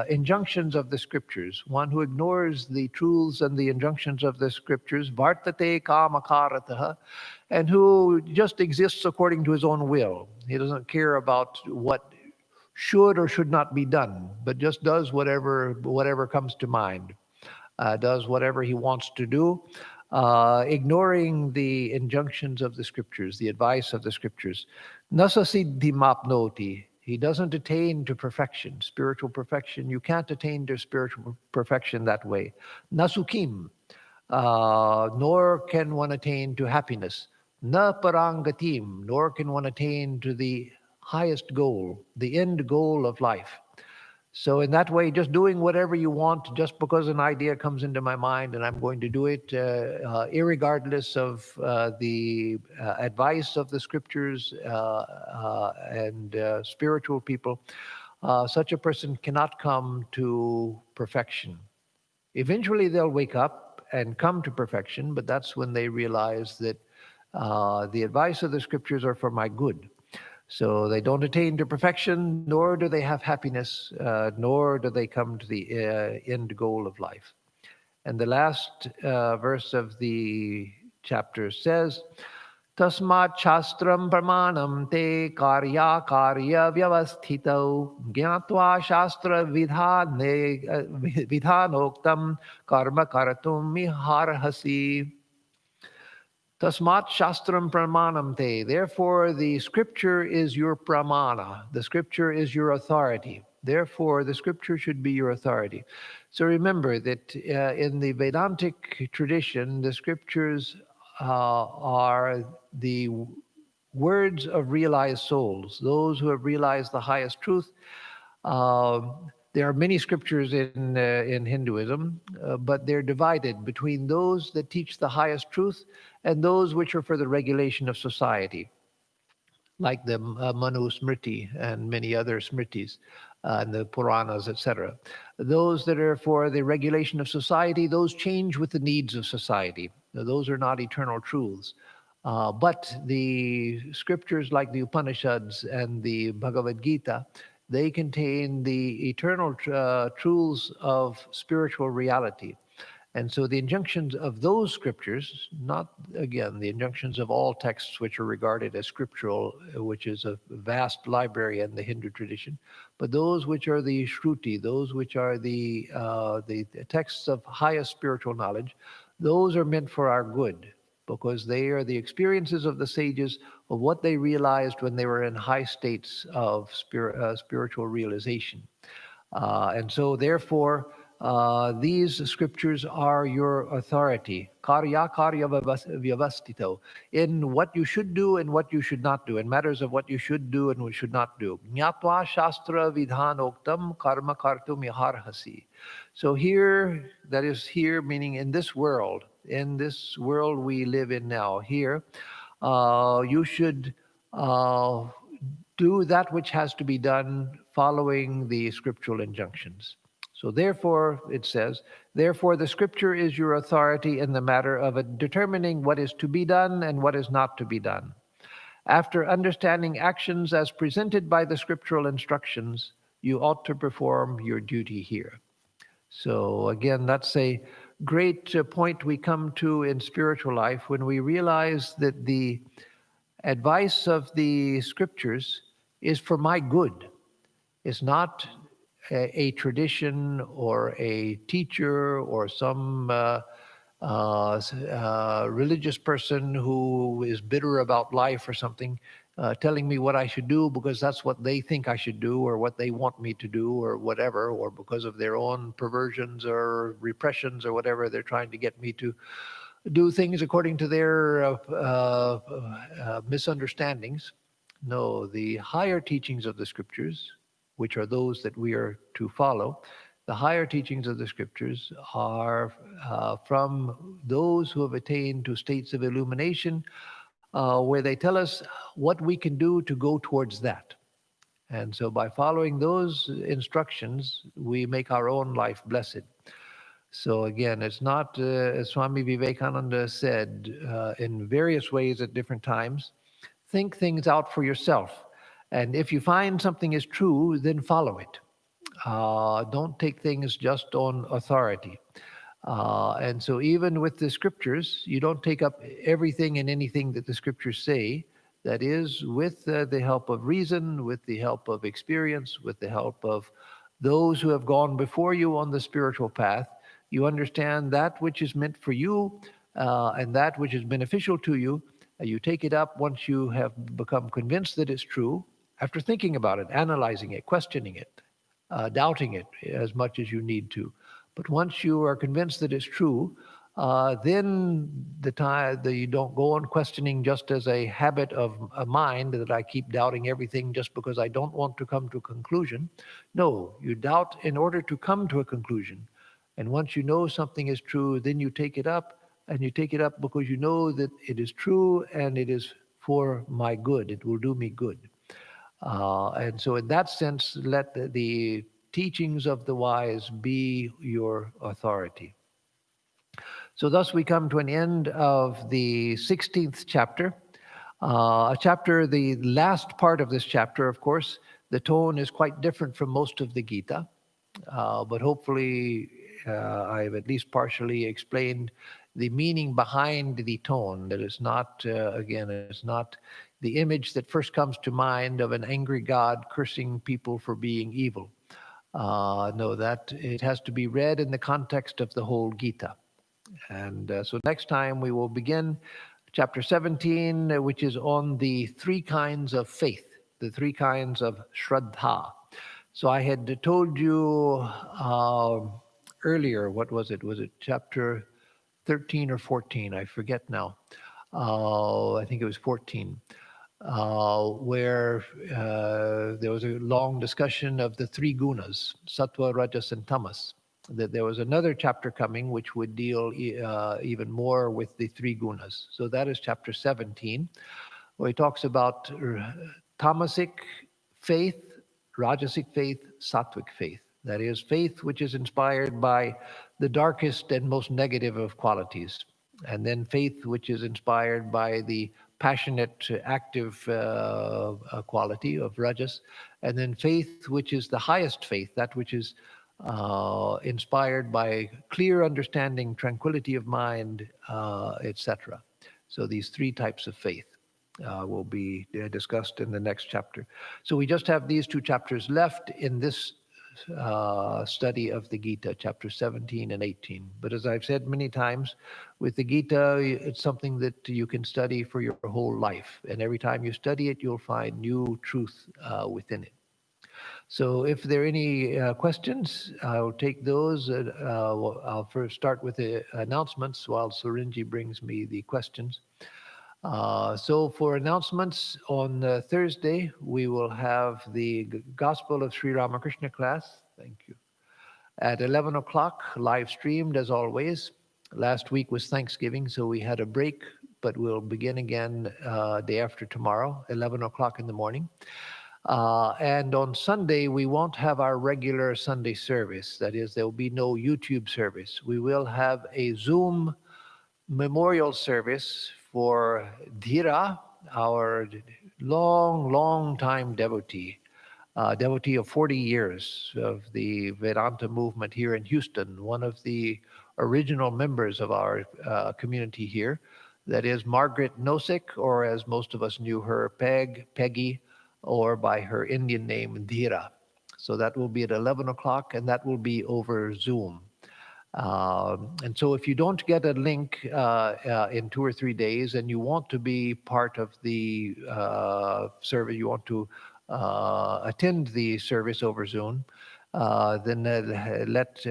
injunctions of the scriptures, one who ignores the truths and the injunctions of the scriptures, vartate kamakaratah, and who just exists according to his own will. He doesn't care about what should or should not be done, but just does whatever comes to mind, does whatever he wants to do, ignoring the injunctions of the scriptures, the advice of the scriptures. Nasasiddhimapnoti. He doesn't attain to perfection, spiritual perfection. You can't attain to spiritual perfection that way. Nasukim. Nor can one attain to happiness. Na parangatim. Nor can one attain to the highest goal, the end goal of life. So in that way, just doing whatever you want, just because an idea comes into my mind and I'm going to do it, irregardless of the advice of the scriptures and spiritual people, such a person cannot come to perfection. Eventually they'll wake up and come to perfection, but that's when they realize that the advice of the scriptures are for my good. So they don't attain to perfection, nor do they have happiness, nor do they come to the end goal of life. And the last verse of the chapter says, Tasmat shastram pramanam te karya vyavasthitau gyatva shastra vidhanoktam karma karatum miharhasi. Tasmat shastram pramanam te. Therefore, the scripture is your pramana. The scripture is your authority. Therefore, the scripture should be your authority. So remember that in the Vedantic tradition, the scriptures are the words of realized souls, those who have realized the highest truth. There are many scriptures in Hinduism, but they're divided between those that teach the highest truth and those which are for the regulation of society, like the Manu Smriti and many other Smritis, and the Puranas, etc. Those that are for the regulation of society, those change with the needs of society. Now, those are not eternal truths. But the scriptures like the Upanishads and the Bhagavad Gita, they contain the eternal truths of spiritual reality. And so the injunctions of those scriptures, not, again, the injunctions of all texts which are regarded as scriptural, which is a vast library in the Hindu tradition, but those which are the Shruti, those which are the texts of highest spiritual knowledge, those are meant for our good. because they are the experiences of the sages of what they realized when they were in high states of spiritual realization. And so, therefore, these scriptures are your authority. Karya karya vyavastito. In what you should do and what you should not do, in matters of what you should do and what you should not do. Jnatva shastra vidhanoktam karma kartum yaharhasi. So here, that is here, meaning in this world we live in now, here, you should do that which has to be done following the scriptural injunctions. So therefore, it says, therefore the scripture is your authority in the matter of determining what is to be done and what is not to be done. After understanding actions as presented by the scriptural instructions, you ought to perform your duty here. So again, that's a great point we come to in spiritual life when we realize that the advice of the scriptures is for my good. It's not a tradition or a teacher or some religious person who is bitter about life or something telling me what I should do because that's what they think I should do or what they want me to do or whatever, or because of their own perversions or repressions or whatever, they're trying to get me to do things according to their misunderstandings. No, the higher teachings of the scriptures, which are those that we are to follow, the higher teachings of the scriptures are from those who have attained to states of illumination, where they tell us what we can do to go towards that. And so by following those instructions, we make our own life blessed. So again, it's not, as Swami Vivekananda said in various ways at different times, think things out for yourself. And if you find something is true, then follow it. Don't take things just on authority. And so even with the scriptures, you don't take up everything and anything that the scriptures say. That is, with the help of reason, with the help of experience, with the help of those who have gone before you on the spiritual path, you understand that which is meant for you and that which is beneficial to you. You take it up once you have become convinced that it's true, after thinking about it, analyzing it, questioning it, doubting it as much as you need to. But once you are convinced that it's true, then you don't go on questioning just as a habit of a mind that I keep doubting everything just because I don't want to come to a conclusion. No, you doubt in order to come to a conclusion. And once you know something is true, then you take it up, and you take it up because you know that it is true and it is for my good. It will do me good. And so in that sense, let the teachings of the wise be your authority. So thus we come to an end of the 16th chapter. The last part of this chapter, of course, the tone is quite different from most of the Gita, but hopefully I've at least partially explained the meaning behind the tone, that it's not, again, it's not the image that first comes to mind of an angry God cursing people for being evil. No, that it has to be read in the context of the whole Gita. And so next time we will begin chapter 17, which is on the three kinds of faith, the three kinds of Shraddha. So I had told you earlier, what was it? Was it chapter 13 or 14? I forget now. I think it was 14, where there was a long discussion of the three gunas, sattva, rajas, and tamas. That there was another chapter coming which would deal even more with the three gunas. So that is chapter 17, where he talks about tamasic faith, rajasic faith, sattvic faith. That is, faith which is inspired by the darkest and most negative of qualities. And then faith which is inspired by the passionate, active quality of rajas. And then faith which is the highest faith, that which is inspired by clear understanding, tranquility of mind, etc. So these three types of faith will be discussed in the next chapter. So we just have these two chapters left in this study of the Gita, chapters 17 and 18. But as I've said many times, with the Gita, it's something that you can study for your whole life. And every time you study it, you'll find new truth within it. So if there are any questions, I'll take those. I'll first start with the announcements while Surinji brings me the questions. So for announcements, on Thursday, we will have the Gospel of Sri Ramakrishna class. Thank you. At 11 o'clock, live streamed as always. Last week was Thanksgiving, so we had a break, but we'll begin again day after tomorrow, 11 o'clock in the morning. And on Sunday, we won't have our regular Sunday service. That is, there will be no YouTube service. We will have a Zoom memorial service for Dhira, our long time devotee of 40 years of the Vedanta movement here in Houston, one of the original members of our community here. That is Margaret Nosek, or as most of us knew her, Peggy, or by her Indian name, Dhira. So that will be at 11 o'clock, and that will be over Zoom. And so if you don't get a link in 2 or 3 days and you want to be part of the service, you want to attend the service over Zoom, then let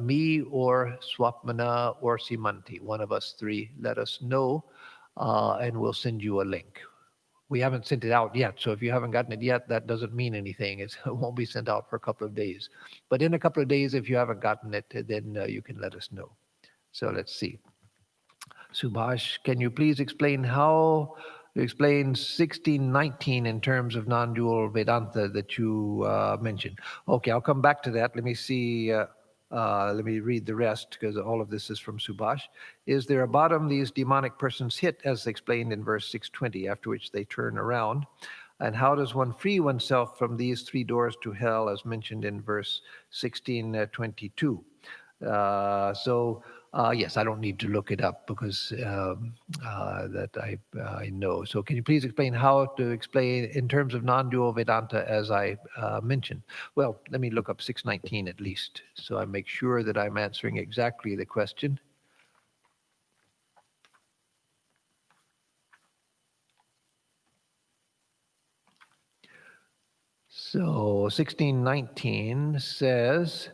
me or Swapmana or Simanti, one of us three, let us know, and we'll send you a link. We haven't sent it out yet, so if you haven't gotten it yet, that doesn't mean anything. It won't be sent out for a couple of days. But in a couple of days, if you haven't gotten it, then you can let us know. So let's see. Subhash, can you please explain how to explain 1619 in terms of non-dual Vedanta that you mentioned? Okay, I'll come back to that. Let me see. Let me read the rest, because all of this is from Subhash. Is there a bottom these demonic persons hit, as explained in verse 620, after which they turn around? And how does one free oneself from these 3 doors to hell, as mentioned in verse 1622? Yes, I don't need to look it up because that I know. So can you please explain how to explain in terms of non-dual Vedanta as I mentioned? Well, let me look up 619 at least, so I make sure that I'm answering exactly the question. So 1619 says,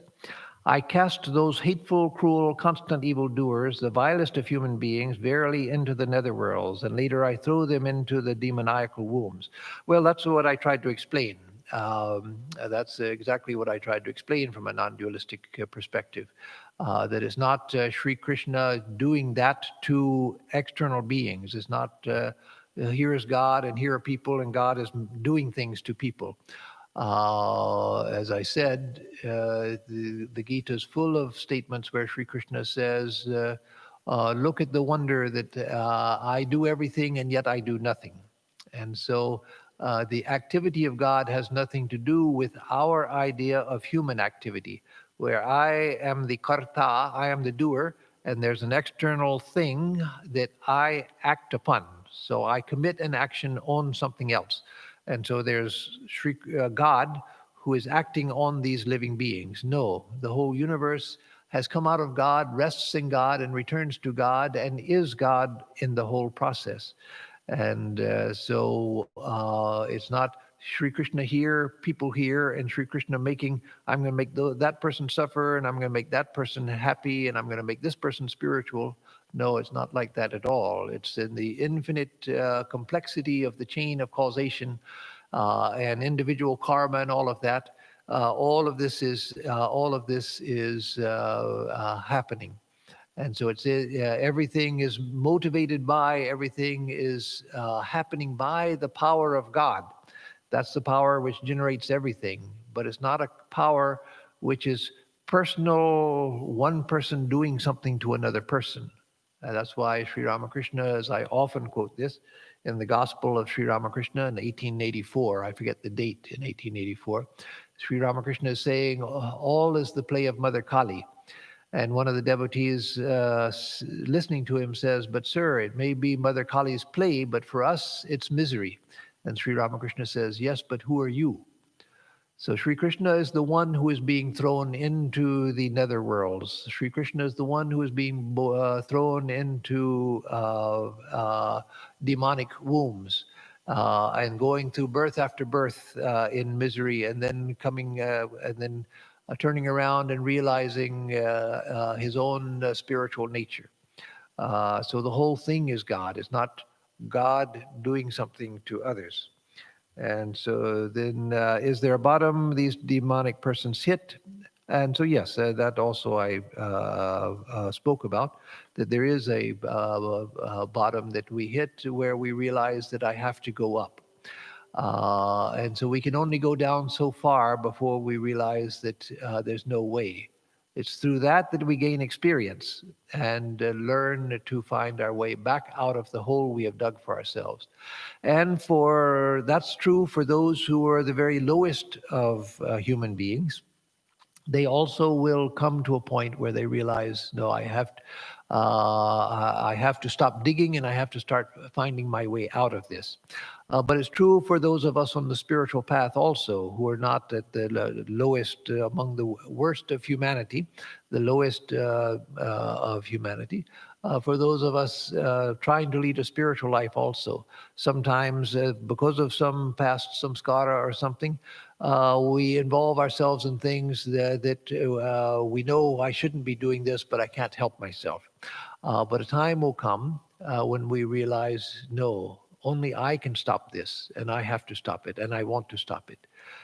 I cast those hateful, cruel, constant evildoers, the vilest of human beings, verily into the netherworlds, and later I throw them into the demoniacal wombs. Well, that's what I tried to explain. That's exactly what I tried to explain from a non-dualistic perspective. That is not Sri Krishna doing that to external beings. It's not here is God and here are people, and God is doing things to people. As I said, the Gita is full of statements where Sri Krishna says, look at the wonder that I do everything and yet I do nothing. And so the activity of God has nothing to do with our idea of human activity, where I am the karta, I am the doer, and there's an external thing that I act upon. So I commit an action on something else. And so there's God who is acting on these living beings. No, the whole universe has come out of God, rests in God, and returns to God, and is God in the whole process. And so it's not Sri Krishna here, people here, and Sri Krishna making, I'm going to make that person suffer, and I'm going to make that person happy, and I'm going to make this person spiritual. No, it's not like that at all. It's in the infinite complexity of the chain of causation and individual karma and all of that. All of this is happening. And so it's everything is motivated by, everything is happening by the power of God. That's the power which generates everything. But it's not a power which is personal, one person doing something to another person. That's why Sri Ramakrishna, as I often quote this, in the Gospel of Sri Ramakrishna in 1884, I forget the date, in 1884, Sri Ramakrishna is saying, all is the play of Mother Kali. And one of the devotees listening to him says, but sir, it may be Mother Kali's play, but for us, it's misery. And Sri Ramakrishna says, yes, but who are you? So Sri Krishna is the one who is being thrown into the netherworlds. Sri Krishna is the one who is being thrown into demonic wombs and going through birth after birth in misery, and then turning around and realizing his own spiritual nature. So the whole thing is God. It's not God doing something to others. And so then, is there a bottom these demonic persons hit? And so, yes, that also I spoke about, that there is a bottom that we hit where we realize that I have to go up. And so we can only go down so far before we realize that there's no way. It's through that that we gain experience and learn to find our way back out of the hole we have dug for ourselves. And that's true for those who are the very lowest of human beings. They also will come to a point where they realize, no, I have to stop digging and I have to start finding my way out of this. But it's true for those of us on the spiritual path also, who are not at the lowest, among the worst of humanity, the lowest of humanity. For those of us trying to lead a spiritual life also, sometimes because of some past samskara or something, we involve ourselves in things that we know I shouldn't be doing this, but I can't help myself. But a time will come when we realize, no, only I can stop this, and I have to stop it, and I want to stop it.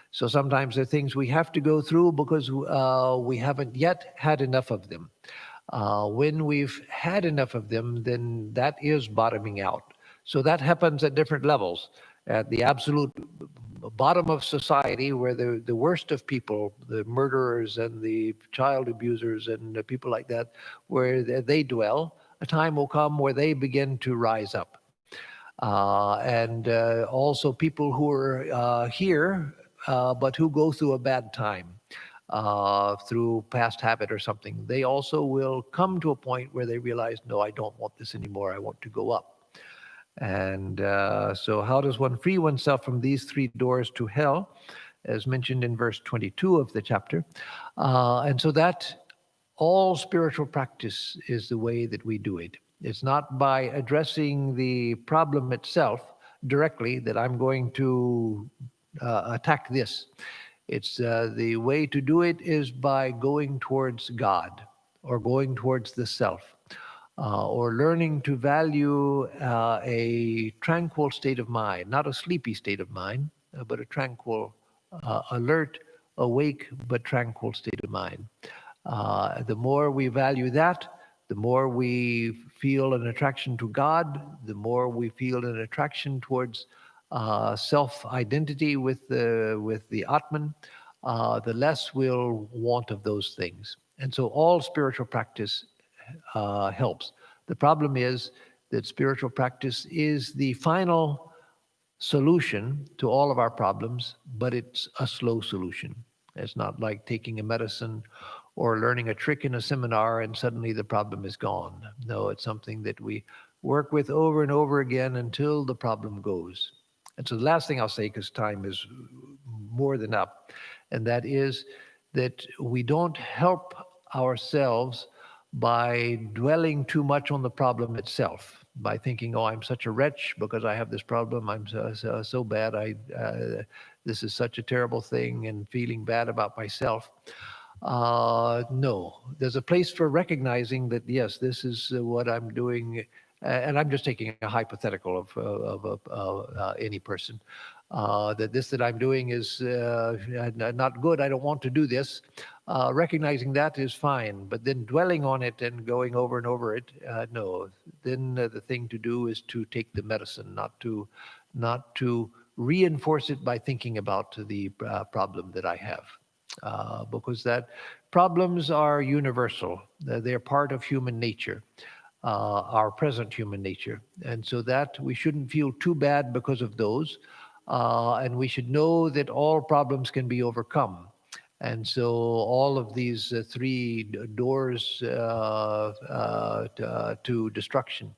So sometimes there are things we have to go through because we haven't yet had enough of them. When we've had enough of them, then that is bottoming out. So that happens at different levels. At the absolute bottom of society, where the worst of people, the murderers and the child abusers and the people like that, where they dwell, a time will come where they begin to rise up. And also people who are here, but who go through a bad time through past habit or something, they also will come to a point where they realize, no, I don't want this anymore. I want to go up. And so how does one free oneself from these three doors to hell, as mentioned in verse 22 of the chapter? And so that all spiritual practice is the way that we do it. It's not by addressing the problem itself directly that I'm going to attack this. It's the way to do it is by going towards God or going towards the self. Or learning to value a tranquil state of mind, not a sleepy state of mind, but a tranquil, alert, awake, but tranquil state of mind. The more we value that, the more we feel an attraction to God, the more we feel an attraction towards self-identity with the Atman, the less we'll want of those things. And so all spiritual practice helps. The problem is that spiritual practice is the final solution to all of our problems, but it's a slow solution. It's not like taking a medicine or learning a trick in a seminar and suddenly the problem is gone. No, it's something that we work with over and over again until the problem goes. And so the last thing I'll say, because time is more than up, and that is that we don't help ourselves by dwelling too much on the problem itself, by thinking, oh, I'm such a wretch because I have this problem, I'm so bad, this is such a terrible thing, and feeling bad about myself. No, there's a place for recognizing that, yes, this is what I'm doing, and I'm just taking a hypothetical of any person, that this that I'm doing is not good, I don't want to do this. Recognizing that is fine, but then dwelling on it and going over and over it, no. Then the thing to do is to take the medicine, not to reinforce it by thinking about the problem that I have. Because that problems are universal. They're part of human nature, our present human nature. And so that we shouldn't feel too bad because of those. And we should know that all problems can be overcome. And so all of these three doors to destruction,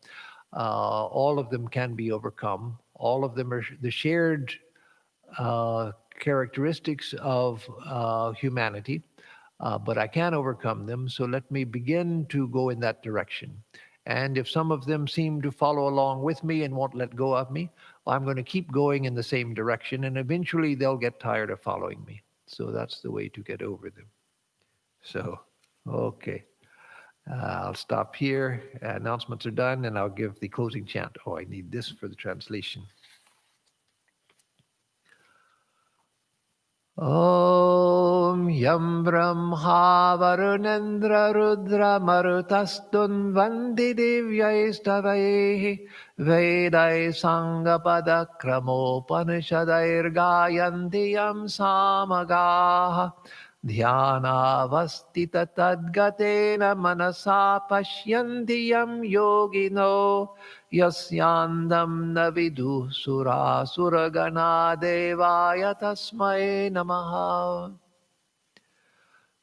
all of them can be overcome. All of them are the shared characteristics of humanity, but I can overcome them. So let me begin to go in that direction. And if some of them seem to follow along with me and won't let go of me, well, I'm going to keep going in the same direction, and eventually they'll get tired of following me. So that's the way to get over them. So, okay. I'll stop here. Announcements are done, and I'll give the closing chant. Oh, I need this for the translation. Om Yam Brahma Varunendra Rudra Marutastun Vandi Divyaistavaihi Vedai Sangapada Kramopanishadair Gayanti Yam Samagaha Dhyanavastita Tadgatena Manasa Pashyanti Yam Yogino Yasyandam Navidu Sura Suragana Devaya Tasmai Namaha.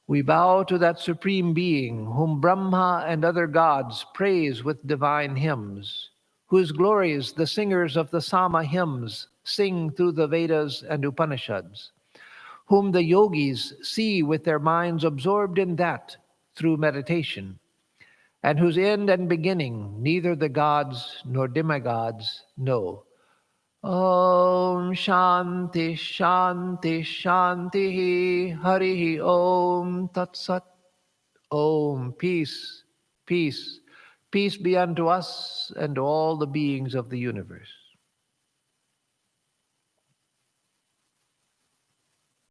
We bow to that Supreme Being whom Brahma and other gods praise with divine hymns, whose glories the singers of the Sama hymns sing through the Vedas and Upanishads, whom the yogis see with their minds absorbed in that through meditation, and whose end and beginning neither the gods nor demigods know. Om Shanti Shanti Shanti Hari Om Tat Sat. Om Peace, peace, peace be unto us and to all the beings of the universe.